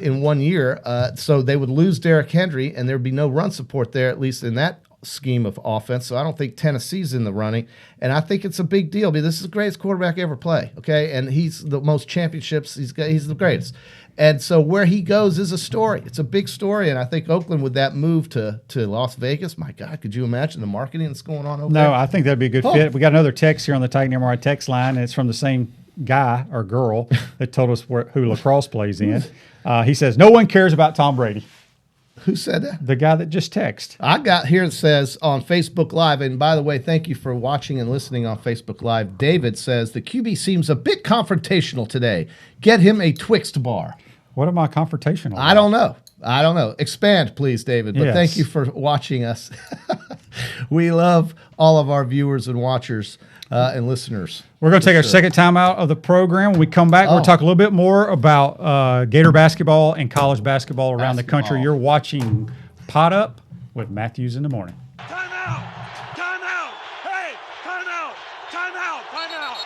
Speaker 2: in 1 year. So they would lose Derrick Henry, and there'd be no run support there, at least in that scheme of offense. So I don't think Tennessee's in the running, and I think it's a big deal because this is the greatest quarterback ever play. Okay, and he's the most championships. He's the greatest, and so where he goes is a story. It's a big story, and I think Oakland with that move to Las Vegas. My God, could you imagine the marketing that's going on over there?
Speaker 1: No, I think that'd be a good fit. We got another text here on the Titan MRI text line, and it's from the same guy or girl that told us who lacrosse plays in. He says, no one cares about Tom Brady.
Speaker 2: Who said that?
Speaker 1: The guy that just texted.
Speaker 2: I got here, it says on Facebook Live, and by the way, thank you for watching and listening on Facebook Live. David says, the QB seems a bit confrontational today. Get him a Twixt bar.
Speaker 1: What am I confrontational about?
Speaker 2: I don't know. Expand, please, David. But
Speaker 1: Yes.
Speaker 2: thank you for watching us. We love all of our viewers and watchers and listeners.
Speaker 1: We're going to take our second time out of the program. When we come back, we'll talk a little bit more about Gator basketball and college basketball around the country. You're watching Pot Up with Matthews in the Morning.
Speaker 3: Time out! Time out! Hey! Time out! Time out! Time out!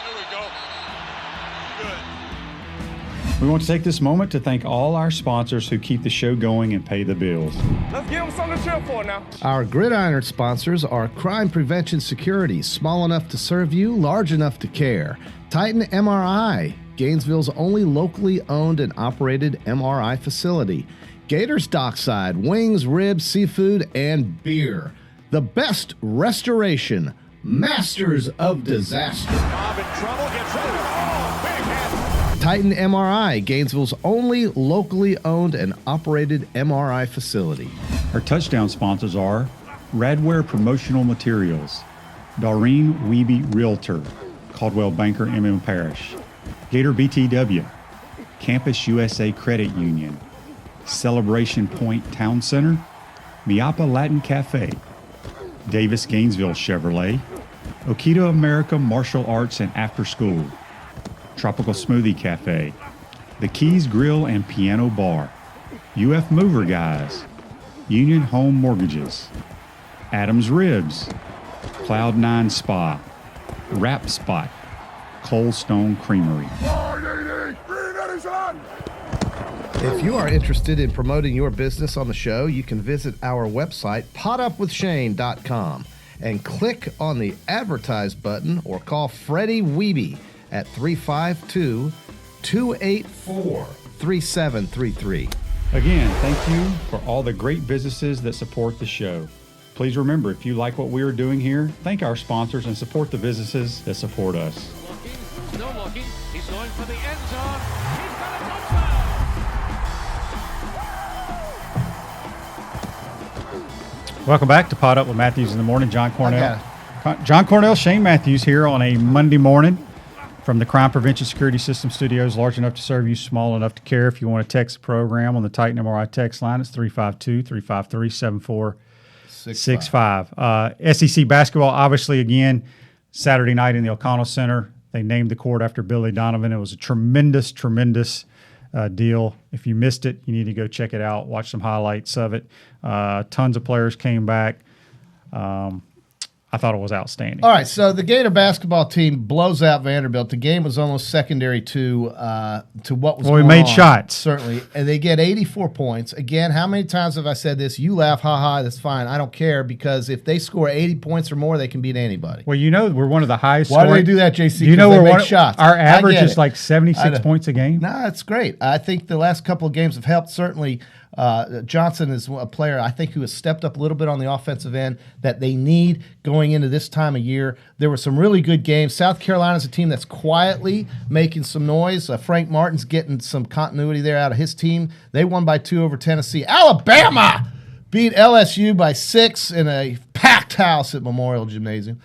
Speaker 3: There we go. Good.
Speaker 1: We want to take this moment to thank all our sponsors who keep the show going and pay the bills.
Speaker 3: Let's give them something to cheer for now.
Speaker 2: Our Gridiron sponsors are Crime Prevention Security, small enough to serve you, large enough to care. Titan MRI, Gainesville's only locally owned and operated MRI facility. Gators Dockside, wings, ribs, seafood, and beer. The best restoration, Masters of Disaster.
Speaker 3: Bob in trouble, gets ready. Oh, big hit.
Speaker 2: Titan MRI, Gainesville's only locally owned and operated MRI facility.
Speaker 1: Our touchdown sponsors are Radware Promotional Materials, Doreen Wiebe Realtor, Caldwell Banker MM Parish, Gator BTW, Campus USA Credit Union, Celebration Point Town Center, Miapa Latin Cafe, Davis Gainesville Chevrolet, Okita America Martial Arts and After School, Tropical Smoothie Cafe, The Keys Grill and Piano Bar, UF Mover Guys, Union Home Mortgages, Adams Ribs, Cloud9 Spa, Wrap Spot, Cold Stone Creamery.
Speaker 2: If you are interested in promoting your business on the show, you can visit our website, potupwithshane.com, and click on the advertise button or call Freddie Wiebe at 352-284-3733.
Speaker 1: Again, thank you for all the great businesses that support the show. please remember, if you like what we are doing here, thank our sponsors and support the businesses that support us.
Speaker 4: Looking, still looking. He's going for the end zone. He's got a touchdown.
Speaker 1: Welcome back to Pot Up with Matthews in the Morning. John Cornell.
Speaker 2: Okay.
Speaker 1: John Cornell, Shane Matthews here on a Monday morning from the Crime Prevention Security System Studios, large enough to serve you, small enough to care. If you want to text the program on the Titan MRI text line, it's 352-353-7465. SEC basketball, obviously, again, Saturday night in the O'Connell Center. They named the court after Billy Donovan. It was a tremendous deal. If you missed it, you need to go check it out, watch some highlights of it. Tons of players came back. I thought it was outstanding.
Speaker 2: All right, so the Gator basketball team blows out Vanderbilt. The game was almost secondary to what was going on.
Speaker 1: We made shots.
Speaker 2: Certainly, and they get 84 points. Again, how many times have I said this? You laugh, ha, that's fine. I don't care, because if they score 80 points or more, they can beat anybody.
Speaker 1: Well, we're one of the highest.
Speaker 2: Why do they do that, JC?
Speaker 1: Do you know
Speaker 2: they
Speaker 1: we're
Speaker 2: make shots.
Speaker 1: Our average is
Speaker 2: it.
Speaker 1: like 76 points a game?
Speaker 2: No, that's great. I think the last couple of games have helped. Certainly, Johnson is a player, I think, who has stepped up a little bit on the offensive end that they need going into this time of year. There were some really good games. South Carolina's a team that's quietly making some noise. Frank Martin's getting some continuity there out of his team. They won by 2 over Tennessee. Alabama beat LSU by 6 in a packed house at Memorial Gymnasium.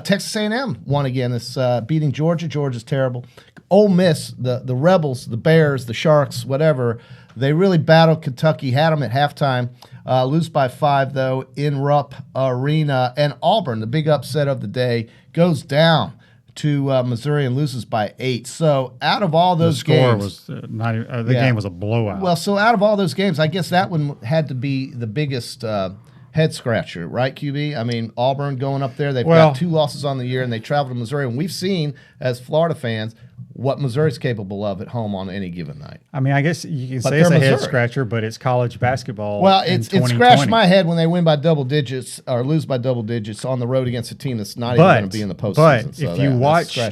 Speaker 2: Texas A&M won again, this beating Georgia. Georgia's terrible. Ole Miss, the Rebels, the Bears, the Sharks, whatever, they really battled Kentucky, had them at halftime. Lose by 5, though, in Rupp Arena. And Auburn, the big upset of the day, goes down to Missouri and loses by 8. So out of all those games,
Speaker 1: the game was a blowout.
Speaker 2: Well, so out of all those games, I guess that one had to be the biggest head scratcher, right, QB? I mean, Auburn going up there, they've got 2 losses on the year, and they travel to Missouri. And we've seen, as Florida fans, what Missouri's capable of at home on any given night.
Speaker 1: I mean, I guess you can say it's a head scratcher, but it's college basketball.
Speaker 2: Well, it scratched my head when they win by double digits or lose by double digits on the road against a team that's not even going to be in the postseason.
Speaker 1: But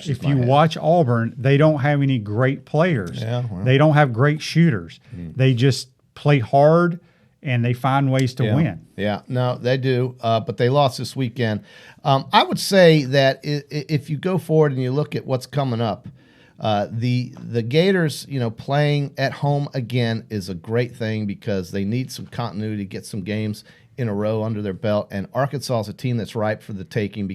Speaker 1: if you watch Auburn, they don't have any great players.
Speaker 2: Yeah, well.
Speaker 1: They don't have great shooters. They just play hard and they find ways to win.
Speaker 2: Yeah, no, they do. But they lost this weekend. I would say that if you go forward and you look at what's coming up, the Gators, playing at home again is a great thing because they need some continuity, get some games in a row under their belt. And Arkansas is a team that's ripe for the taking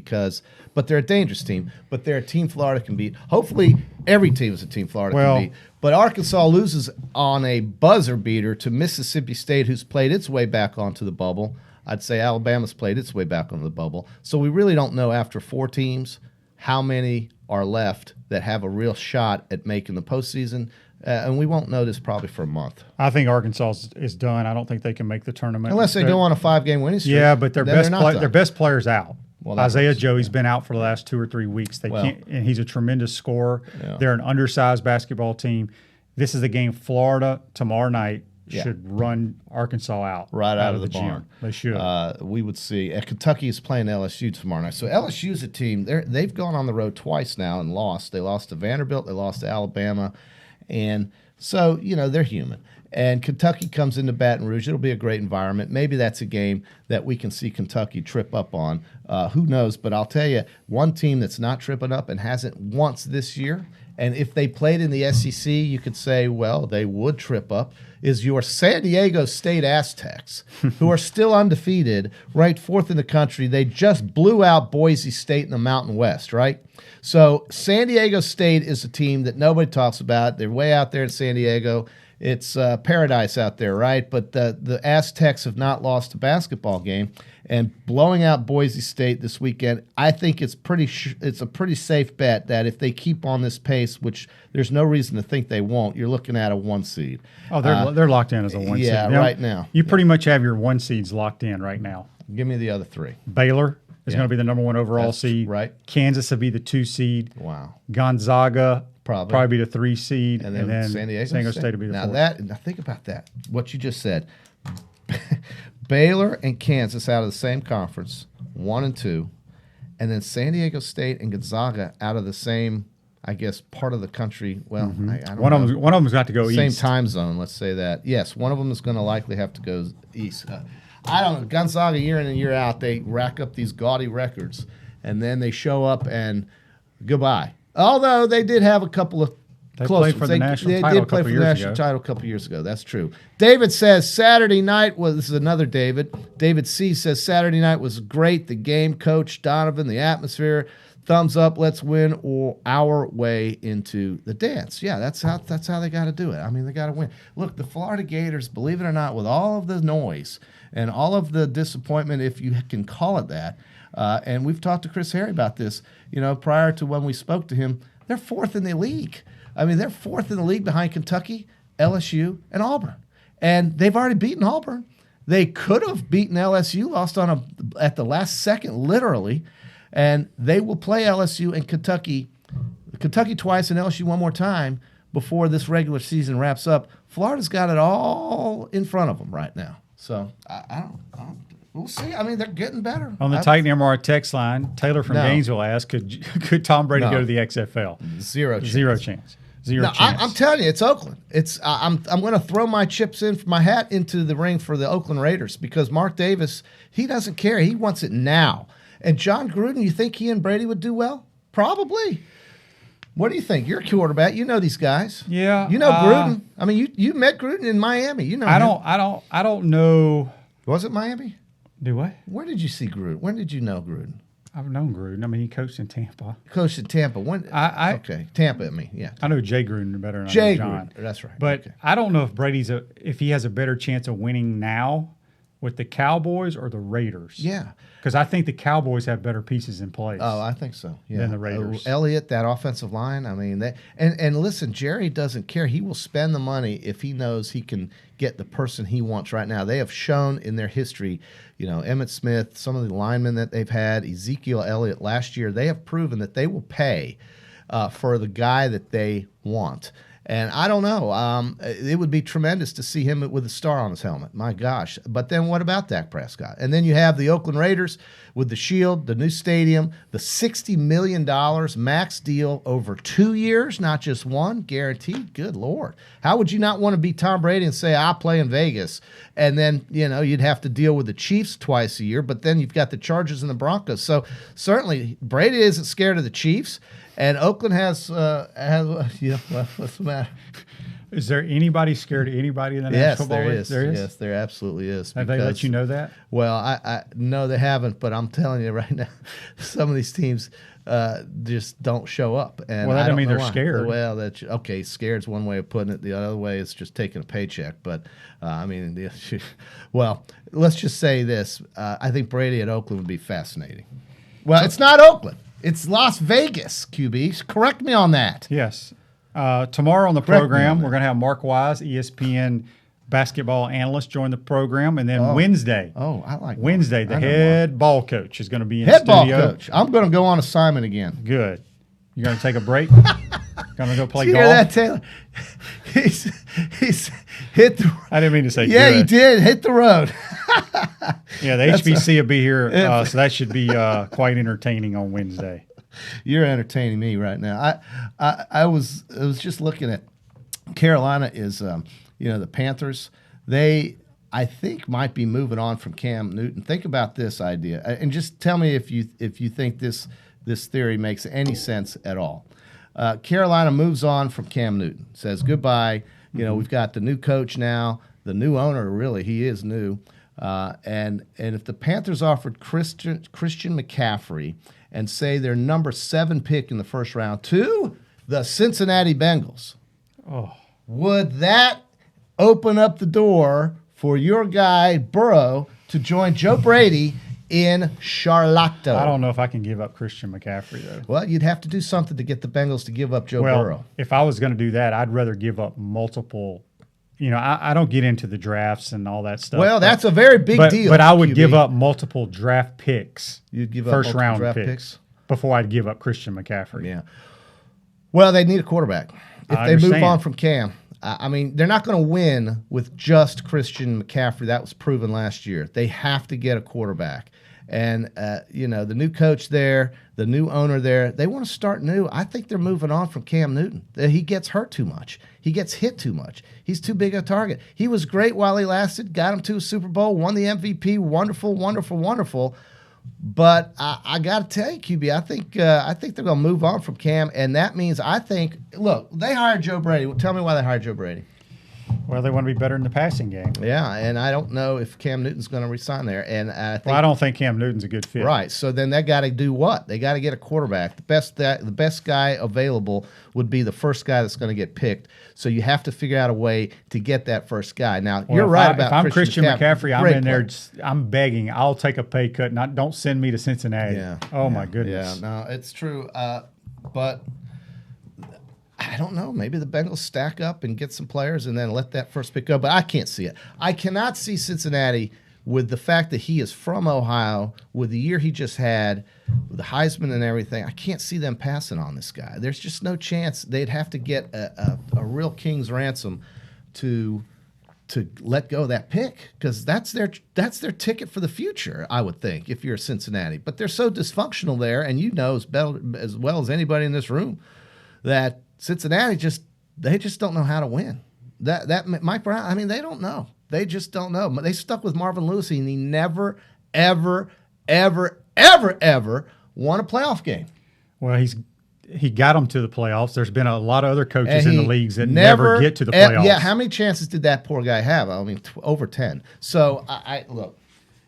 Speaker 2: but they're a dangerous team. But they're a team Florida can beat. Hopefully, every team is a team Florida can beat. But Arkansas loses on a buzzer beater to Mississippi State, who's played its way back onto the bubble. I'd say Alabama's played its way back onto the bubble. So we really don't know after 4 teams how many are left that have a real shot at making the postseason, and we won't know this probably for a month.
Speaker 1: I think Arkansas is done. I don't think they can make the tournament
Speaker 2: unless they go on a 5-game winning streak.
Speaker 1: Yeah, but their best player's out.
Speaker 2: Well,
Speaker 1: Isaiah Joey's been out for the last 2 or 3 weeks. Can't, and he's a tremendous scorer. Yeah. They're an undersized basketball team. This is the game Florida tomorrow night should run Arkansas out
Speaker 2: of the barn.
Speaker 1: Gym. They should.
Speaker 2: We would see. Kentucky is playing LSU tomorrow night. So LSU's a team. They've gone on the road twice now and lost. They lost to Vanderbilt. They lost to Alabama. And so, they're human. And Kentucky comes into Baton Rouge. It'll be a great environment. Maybe that's a game that we can see Kentucky trip up on. Who knows? But I'll tell you, one team that's not tripping up and hasn't once this year, and if they played in the SEC, you could say, well, they would trip up, is your San Diego State Aztecs, who are still undefeated, ranked 4th in the country. They just blew out Boise State in the Mountain West, right? So San Diego State is a team that nobody talks about. They're way out there in San Diego. It's paradise out there, right? But the Aztecs have not lost a basketball game, and blowing out Boise State this weekend, I think it's a pretty safe bet that if they keep on this pace, which there's no reason to think they won't, you're looking at a 1 seed.
Speaker 1: Oh, they're locked in as a 1 seed.
Speaker 2: Yeah, right now.
Speaker 1: You pretty much have your 1 seeds locked in right now.
Speaker 2: Give me the other 3.
Speaker 1: Baylor is going to be the number 1 overall seed.
Speaker 2: Right.
Speaker 1: Kansas will be the 2 seed.
Speaker 2: Wow.
Speaker 1: Gonzaga probably be the 3 seed,
Speaker 2: and then San Diego State
Speaker 1: will be the 4.
Speaker 2: Now think about that. What you just said. Baylor and Kansas out of the same conference, 1 and 2, and then San Diego State and Gonzaga out of the same, I guess, part of the country. Well, I don't know.
Speaker 1: One of them's got to go
Speaker 2: same
Speaker 1: east.
Speaker 2: Time zone. Let's say that. Yes, one of them is going to likely have to go east. I don't know. Gonzaga, year in and year out, they rack up these gaudy records, and then they show up and goodbye. Although they did have a couple of
Speaker 1: They
Speaker 2: close
Speaker 1: played for
Speaker 2: ones.
Speaker 1: the national
Speaker 2: they
Speaker 1: title
Speaker 2: did play
Speaker 1: a
Speaker 2: for
Speaker 1: couple
Speaker 2: the
Speaker 1: years
Speaker 2: national
Speaker 1: ago.
Speaker 2: title a couple years ago. That's true. David says Saturday night was. This is another David. David C says Saturday night was great. The game, Coach Donovan, the atmosphere. Thumbs up. Let's win or our way into the dance. Yeah, that's how they got to do it. I mean, they got to win. Look, the Florida Gators, believe it or not, with all of the noise and all of the disappointment, if you can call it that, and we've talked to Chris Harry about this, prior to when we spoke to him, they're fourth in the league. I mean, they're fourth in the league behind Kentucky, LSU, and Auburn. And they've already beaten Auburn. They could have beaten LSU, lost at the last second, literally. And they will play LSU and Kentucky twice and LSU one more time before this regular season wraps up. Florida's got it all in front of them right now. So I don't we'll see. I mean, they're getting better.
Speaker 1: On the Titan MR text line, Taylor from
Speaker 2: No.
Speaker 1: Gainesville asked, could Tom Brady
Speaker 2: No.
Speaker 1: go to the XFL?
Speaker 2: Zero chance.
Speaker 1: Zero chance. Zero
Speaker 2: No,
Speaker 1: chance.
Speaker 2: I'm telling you, it's Oakland. I'm going to throw my hat into the ring for the Oakland Raiders because Mark Davis, he doesn't care. He wants it now. And John Gruden, you think he and Brady would do well? Probably. What do you think? You're a quarterback. You know these guys.
Speaker 1: Yeah,
Speaker 2: You know Gruden. I mean, you met Gruden in Miami. You know.
Speaker 1: I
Speaker 2: him.
Speaker 1: don't know.
Speaker 2: Was it Miami?
Speaker 1: Do what?
Speaker 2: Where did you see Gruden? When did you know Gruden?
Speaker 1: I've known Gruden. I mean, he coached in Tampa.
Speaker 2: Coached in Tampa. When?
Speaker 1: I
Speaker 2: Tampa. I mean, yeah.
Speaker 1: I know Jay Gruden better than
Speaker 2: Jay
Speaker 1: I know John.
Speaker 2: Gruden. That's right.
Speaker 1: But
Speaker 2: Okay.
Speaker 1: I don't know if if he has a better chance of winning now with the Cowboys or the Raiders.
Speaker 2: Yeah.
Speaker 1: Because I think the Cowboys have better pieces in place.
Speaker 2: Oh, I think so. Yeah.
Speaker 1: Than the Raiders.
Speaker 2: Elliott, that offensive line. I mean, and listen, Jerry doesn't care. He will spend the money if he knows he can get the person he wants right now. They have shown in their history, Emmitt Smith, some of the linemen that they've had, Ezekiel Elliott last year, they have proven that they will pay for the guy that they want. And I don't know. It would be tremendous to see him with a star on his helmet. My gosh. But then what about Dak Prescott? And then you have the Oakland Raiders with the Shield, the new stadium, the $60 million max deal over 2 years, not just one, guaranteed. Good Lord. How would you not want to be Tom Brady and say, I'll play in Vegas? And then, you'd have to deal with the Chiefs twice a year, but then you've got the Chargers and the Broncos. So certainly Brady isn't scared of the Chiefs. And Oakland has what's the matter?
Speaker 1: Is there anybody scared of anybody in the National Football League?
Speaker 2: There is. Yes, there absolutely is.
Speaker 1: Have they let you know that?
Speaker 2: Well, I no, they haven't. But I'm telling you right now, some of these teams just don't show up. And
Speaker 1: Well, that
Speaker 2: I
Speaker 1: doesn't
Speaker 2: don't
Speaker 1: mean
Speaker 2: know
Speaker 1: they're
Speaker 2: why.
Speaker 1: scared.
Speaker 2: Well, scared's one way of putting it. The other way is just taking a paycheck. But well, let's just say this: I think Brady at Oakland would be fascinating. Well, it's not Oakland. It's Las Vegas, QB. Correct me on that.
Speaker 1: Yes. Tomorrow on the
Speaker 2: Correct me
Speaker 1: program,
Speaker 2: on
Speaker 1: we're
Speaker 2: that.
Speaker 1: going to have Mark Wise, ESPN basketball analyst, join the program. And then Wednesday,
Speaker 2: I like
Speaker 1: Wednesday,
Speaker 2: Mark.
Speaker 1: the
Speaker 2: I know
Speaker 1: head ball coach is going to be in
Speaker 2: Head ball
Speaker 1: studio.
Speaker 2: coach. I'm going to go on assignment again.
Speaker 1: Good. You're going to take a break? Going to go play
Speaker 2: Did you
Speaker 1: golf?
Speaker 2: hear that, Taylor? He's hit the.
Speaker 1: I didn't mean to say
Speaker 2: Yeah,
Speaker 1: good.
Speaker 2: you did. Hit the road.
Speaker 1: Yeah, the HBC will be here, so that should be quite entertaining on Wednesday.
Speaker 2: You're entertaining me right now. I was just looking at Carolina is the Panthers. They I think might be moving on from Cam Newton. Think about this idea and just tell me if you think this theory makes any sense at all. Carolina moves on from Cam Newton. Says goodbye. We've got the new coach now. The new owner, really, he is new. And if the Panthers offered Christian McCaffrey and say their number 7 pick in the first round to the Cincinnati Bengals, would that open up the door for your guy Burrow to join Joe Brady in Charlotte?
Speaker 1: I don't know if I can give up Christian McCaffrey, though.
Speaker 2: Well, you'd have to do something to get the Bengals to give up Joe Burrow.
Speaker 1: If I was going to do that, I'd rather give up multiple. I don't get into the drafts and all that stuff.
Speaker 2: Well, that's a very big deal.
Speaker 1: But I would
Speaker 2: QB.
Speaker 1: give up multiple draft picks.
Speaker 2: You'd give up
Speaker 1: first
Speaker 2: multiple
Speaker 1: round
Speaker 2: draft
Speaker 1: picks before I'd give up Christian McCaffrey.
Speaker 2: Yeah. Well, they need a quarterback. If
Speaker 1: I
Speaker 2: they move
Speaker 1: understand.
Speaker 2: on from Cam, I mean, they're not going to win with just Christian McCaffrey. That was proven last year. They have to get a quarterback. And, the new coach there, the new owner there, they want to start new. I think they're moving on from Cam Newton. He gets hurt too much. He gets hit too much. He's too big a target. He was great while he lasted, got him to a Super Bowl, won the MVP. Wonderful, wonderful, wonderful. But I got to tell you, QB, I think they're going to move on from Cam. And that means look, they hired Joe Brady. Well, tell me why they hired Joe Brady.
Speaker 1: Well, they want to be better in the passing game.
Speaker 2: Yeah, and I don't know if Cam Newton's going to resign there. And
Speaker 1: I don't think Cam Newton's a good fit.
Speaker 2: Right. So then they got to do what? They got to get a quarterback. The best guy available would be the first guy that's going to get picked. So you have to figure out a way to get that first guy. Now, you're right about
Speaker 1: if I'm Christian McCaffrey, I'm in there.
Speaker 2: player.
Speaker 1: I'm begging. I'll take a pay cut. Don't send me to Cincinnati.
Speaker 2: Yeah.
Speaker 1: Oh my goodness.
Speaker 2: Yeah. No, it's true. But I don't know. Maybe the Bengals stack up and get some players and then let that first pick go. But I can't see it. I cannot see Cincinnati with the fact that he is from Ohio, with the year he just had, with the Heisman and everything. I can't see them passing on this guy. There's just no chance. They'd have to get a real king's ransom to let go of that pick, because that's their ticket for the future, I would think, if you're Cincinnati. But they're so dysfunctional there, and as well as anybody in this room, that Cincinnati just don't know how to win. That Mike Brown, I mean, they don't know. They just don't know. They stuck with Marvin Lewis, and he never, ever, ever, ever, ever won a playoff game.
Speaker 1: Well, he got them to the playoffs. There's been a lot of other coaches in the leagues that never get to the playoffs.
Speaker 2: Yeah, how many chances did that poor guy have? I mean, over 10. So, I look,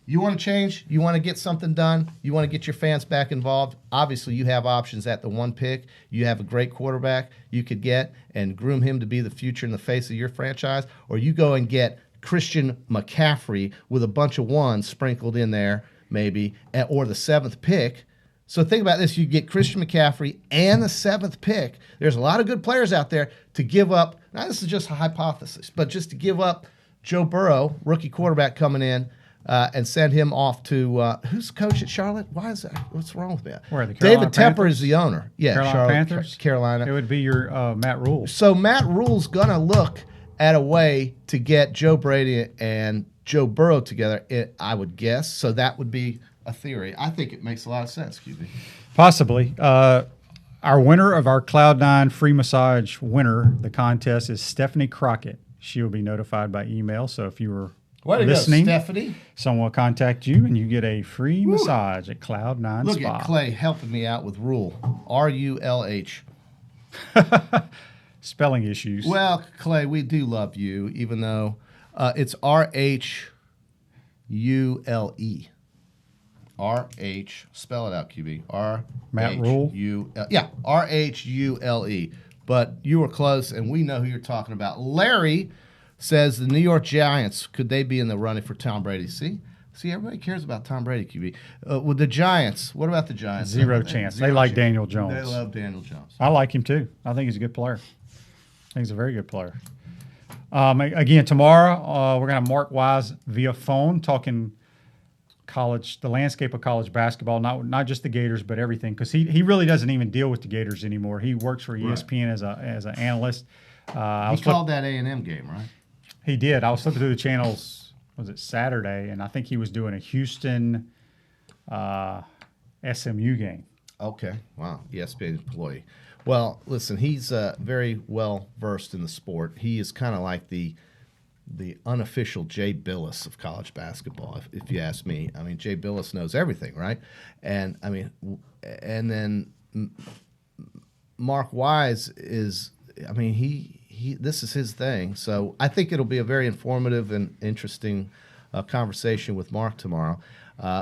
Speaker 2: you want to change? You want to get something done? You want to get your fans back involved? Obviously, you have options at the one pick. You have a great quarterback you could get and groom him to be the future and the face of your franchise, or you go and get Christian McCaffrey with a bunch of ones sprinkled in there, maybe, or the 7th pick. So think about this. You get Christian McCaffrey and the 7th pick. There's a lot of good players out there to give up. Now, this is just a hypothesis, but just to give up Joe Burrow, rookie quarterback coming in, and send him off to who's the coach at Charlotte? Why is that? What's wrong with that?
Speaker 1: Where, the Carolina
Speaker 2: David Tepper
Speaker 1: Panthers?
Speaker 2: is the owner. Yeah,
Speaker 1: Carolina
Speaker 2: Charlotte,
Speaker 1: Panthers?
Speaker 2: Carolina.
Speaker 1: It would be your Matt Rule.
Speaker 2: So Matt Rule's going to look at a way to get Joe Brady and Joe Burrow together, I would guess. So that would be a theory. I think it makes a lot of sense, QB.
Speaker 1: Possibly. Our winner of our Cloud9 free massage winner, the contest, is Stephanie Crockett. She will be notified by email. So if you were listening,
Speaker 2: Stephanie.
Speaker 1: someone will contact you and you get a free massage at Cloud9
Speaker 2: Look
Speaker 1: Spa.
Speaker 2: at Clay helping me out with Rule. RULH.
Speaker 1: Spelling issues.
Speaker 2: Well, Clay, we do love you, even though it's RHULE. RH, spell it out, QB.
Speaker 1: Matt Rule?
Speaker 2: Yeah, RHULE. But you were close, and we know who you're talking about. Larry says the New York Giants, could they be in the running for Tom Brady? See, everybody cares about Tom Brady, QB. With the Giants, what about the Giants?
Speaker 1: Zero chance. They like Daniel Jones.
Speaker 2: They love Daniel Jones.
Speaker 1: I like him too. I think he's a good player. I think he's a very good player. Again, tomorrow we're going to have Mark Wise via phone talking college, the landscape of college basketball, not just the Gators, but everything, because he really doesn't even deal with the Gators anymore. He works for ESPN as an analyst.
Speaker 2: He called that A&M game, right?
Speaker 1: He did. I was flipping through the channels, was it Saturday, and I think he was doing a Houston SMU game.
Speaker 2: Okay. Wow. ESPN employee. Well, listen, he's very well versed in the sport. He is kind of like the unofficial Jay Billis of college basketball, if you ask me. I mean, Jay Billis knows everything, right? And I mean, and then Mark Wise is, I mean, he this is his thing. So I think it'll be a very informative and interesting conversation with Mark tomorrow.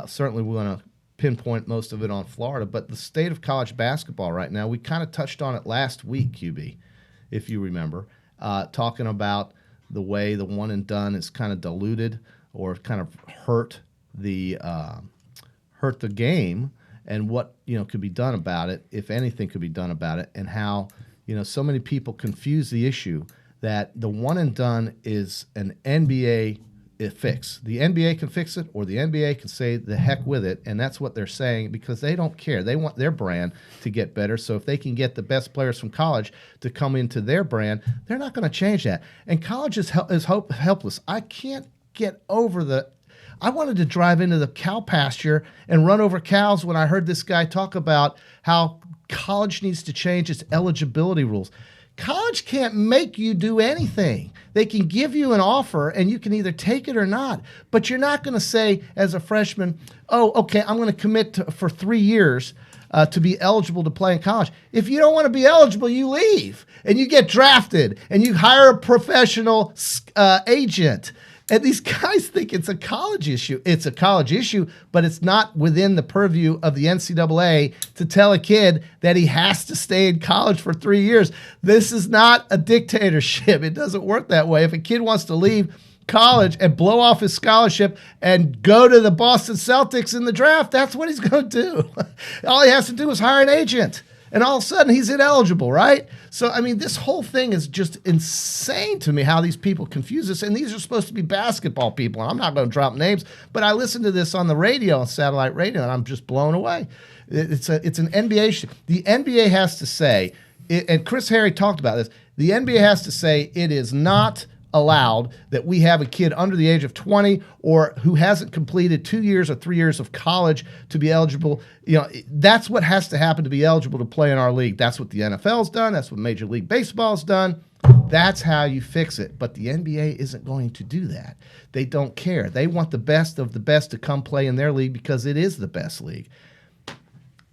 Speaker 2: Certainly, we want to pinpoint most of it on Florida, but the state of college basketball right now, we kind of touched on it last week, QB, if you remember, talking about the way the one and done is kind of diluted or kind of hurt the game, and what could be done about it, if anything could be done about it, and how so many people confuse the issue that the one and done is an NBA fix. The NBA can fix it, or the NBA can say the heck with it, and that's what they're saying, because they don't care. They want their brand to get better. So if they can get the best players from college to come into their brand, they're not going to change that. And college is helpless. I can't get over I wanted to drive into the cow pasture and run over cows when I heard this guy talk about how college needs to change its eligibility rules. College can't make you do anything. They can give you an offer and you can either take it or not. But you're not going to say as a freshman, oh, okay, I'm going to commit for 3 years to be eligible to play in college. If you don't want to be eligible, you leave and you get drafted and you hire a professional agent. And these guys think it's a college issue. It's a college issue, but it's not within the purview of the NCAA to tell a kid that he has to stay in college for 3 years. This is not a dictatorship. It doesn't work that way. If a kid wants to leave college and blow off his scholarship and go to the Boston Celtics in the draft, that's what he's going to do. All he has to do is hire an agent. And all of a sudden, he's ineligible, right? So, I mean, this whole thing is just insane to me how these people confuse us. And these are supposed to be basketball people. And I'm not going to drop names, but I listened to this on the radio, on satellite radio, and I'm just blown away. It's an NBA issue. The NBA has to say, and Chris Harry talked about this, the NBA has to say it is not allowed that we have a kid under the age of 20 or who hasn't completed 2 years or 3 years of college to be eligible. You know, that's what has to happen to be eligible to play in our league. That's what the NFL's done. That's what Major League Baseball's done. That's how you fix it. But the NBA isn't going to do that. They don't care. They want the best of the best to come play in their league because it is the best league.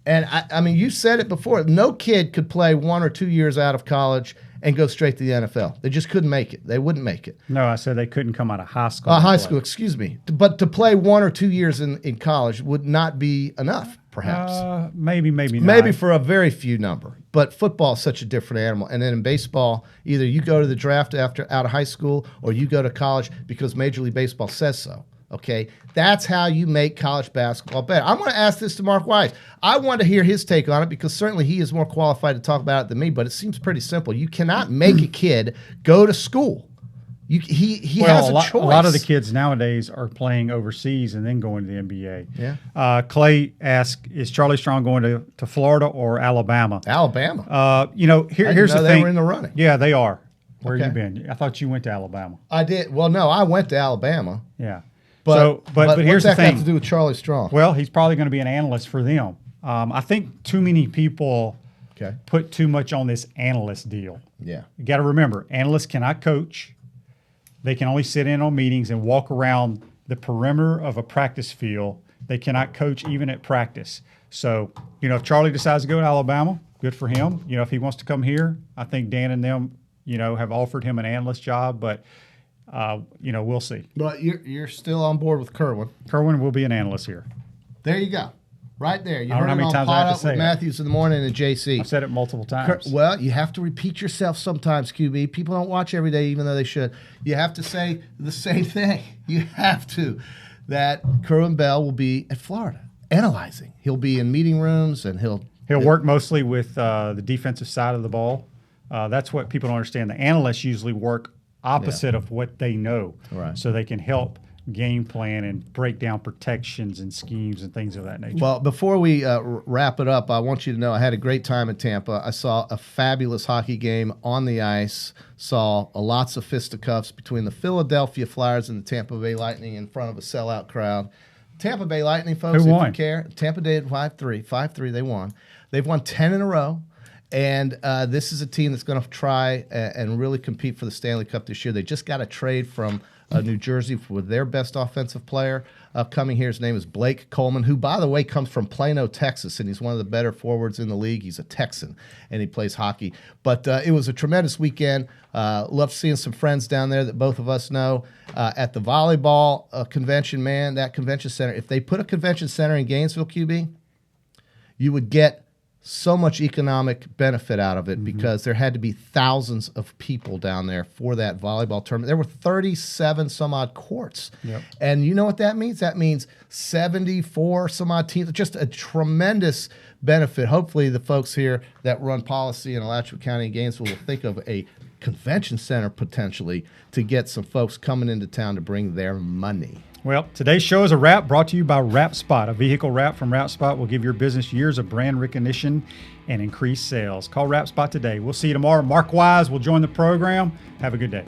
Speaker 2: And I mean, you said it before. No kid could play 1 or 2 years out of college and go straight to the NFL. They just couldn't make it. They wouldn't make it.
Speaker 1: No, I said they couldn't come out of high school.
Speaker 2: High school, excuse me. But to play 1 or 2 years in college would not be enough, perhaps.
Speaker 1: Maybe not.
Speaker 2: Maybe for a very few number. But football is such a different animal. And then in baseball, either you go to the draft out of high school or you go to college because Major League Baseball says so. Okay, that's how you make college basketball better. I'm going to ask this to Mark Wise. I want to hear his take on it because certainly he is more qualified to talk about it than me, but it seems pretty simple. You cannot make a kid go to school. He has a choice.
Speaker 1: A lot of the kids nowadays are playing overseas and then going to the NBA.
Speaker 2: Yeah.
Speaker 1: Clay asked, is Charlie Strong going to Florida or Alabama?
Speaker 2: Alabama.
Speaker 1: Here's the thing.
Speaker 2: They were in the running.
Speaker 1: Yeah, they are. Where
Speaker 2: Okay.
Speaker 1: you been? I thought you went to Alabama.
Speaker 2: I did. Well, no, I went to Alabama.
Speaker 1: Yeah.
Speaker 2: But
Speaker 1: But here's
Speaker 2: what's
Speaker 1: the
Speaker 2: that
Speaker 1: thing.
Speaker 2: got to do with Charlie Strong?
Speaker 1: Well, he's probably going to be an analyst for them. I think too many people
Speaker 2: Okay.
Speaker 1: put too much on this analyst deal.
Speaker 2: Yeah.
Speaker 1: You got to remember, analysts cannot coach. They can only sit in on meetings and walk around the perimeter of a practice field. They cannot coach even at practice. So, if Charlie decides to go to Alabama, good for him. If he wants to come here, I think Dan and them, have offered him an analyst job, but we'll see.
Speaker 2: But you're still on board with Kerwin.
Speaker 1: Kerwin will be an analyst here.
Speaker 2: There you go. Right there. You
Speaker 1: I don't
Speaker 2: heard
Speaker 1: know
Speaker 2: it
Speaker 1: how many
Speaker 2: on
Speaker 1: times I have
Speaker 2: Pot
Speaker 1: to
Speaker 2: Up
Speaker 1: say
Speaker 2: with
Speaker 1: it.
Speaker 2: Matthews in the morning and JC.
Speaker 1: I've said it multiple times.
Speaker 2: Well, you have to repeat yourself sometimes, QB. People don't watch every day, even though they should. You have to say the same thing. You have to. That Kerwin Bell will be at Florida analyzing. He'll be in meeting rooms and he'll
Speaker 1: work mostly with the defensive side of the ball. That's what people don't understand. The analysts usually work opposite of what they know,
Speaker 2: Right.
Speaker 1: so they can help game plan and break down protections and schemes and things of that nature.
Speaker 2: Well, before we wrap it up, I want you to know I had a great time in Tampa. I saw a fabulous hockey game on the ice, saw lots of fisticuffs between the Philadelphia Flyers and the Tampa Bay Lightning in front of a sellout crowd. Tampa Bay Lightning, folks,
Speaker 1: Who
Speaker 2: if
Speaker 1: won?
Speaker 2: you care. Tampa did 5-3. 5-3, they won. They've won 10 in a row. And this is a team that's going to try and really compete for the Stanley Cup this year. They just got a trade from New Jersey for their best offensive player coming here. His name is Blake Coleman, who, by the way, comes from Plano, Texas, and he's one of the better forwards in the league. He's a Texan, and he plays hockey. But it was a tremendous weekend. Loved seeing some friends down there that both of us know at the volleyball convention, man, that convention center. If they put a convention center in Gainesville, QB, you would get so much economic benefit out of it because there had to be thousands of people down there for that volleyball tournament. There were 37 some odd courts.
Speaker 1: Yep.
Speaker 2: And you know what that means? That means 74 some odd teams. Just a tremendous benefit. Hopefully the folks here that run policy in Alachua County and Gainesville will think of a convention center potentially to get some folks coming into town to bring their money.
Speaker 1: Well, today's show is a wrap brought to you by WrapSpot. A vehicle wrap from WrapSpot will give your business years of brand recognition and increased sales. Call WrapSpot today. We'll see you tomorrow. Mark Wise will join the program. Have a good day.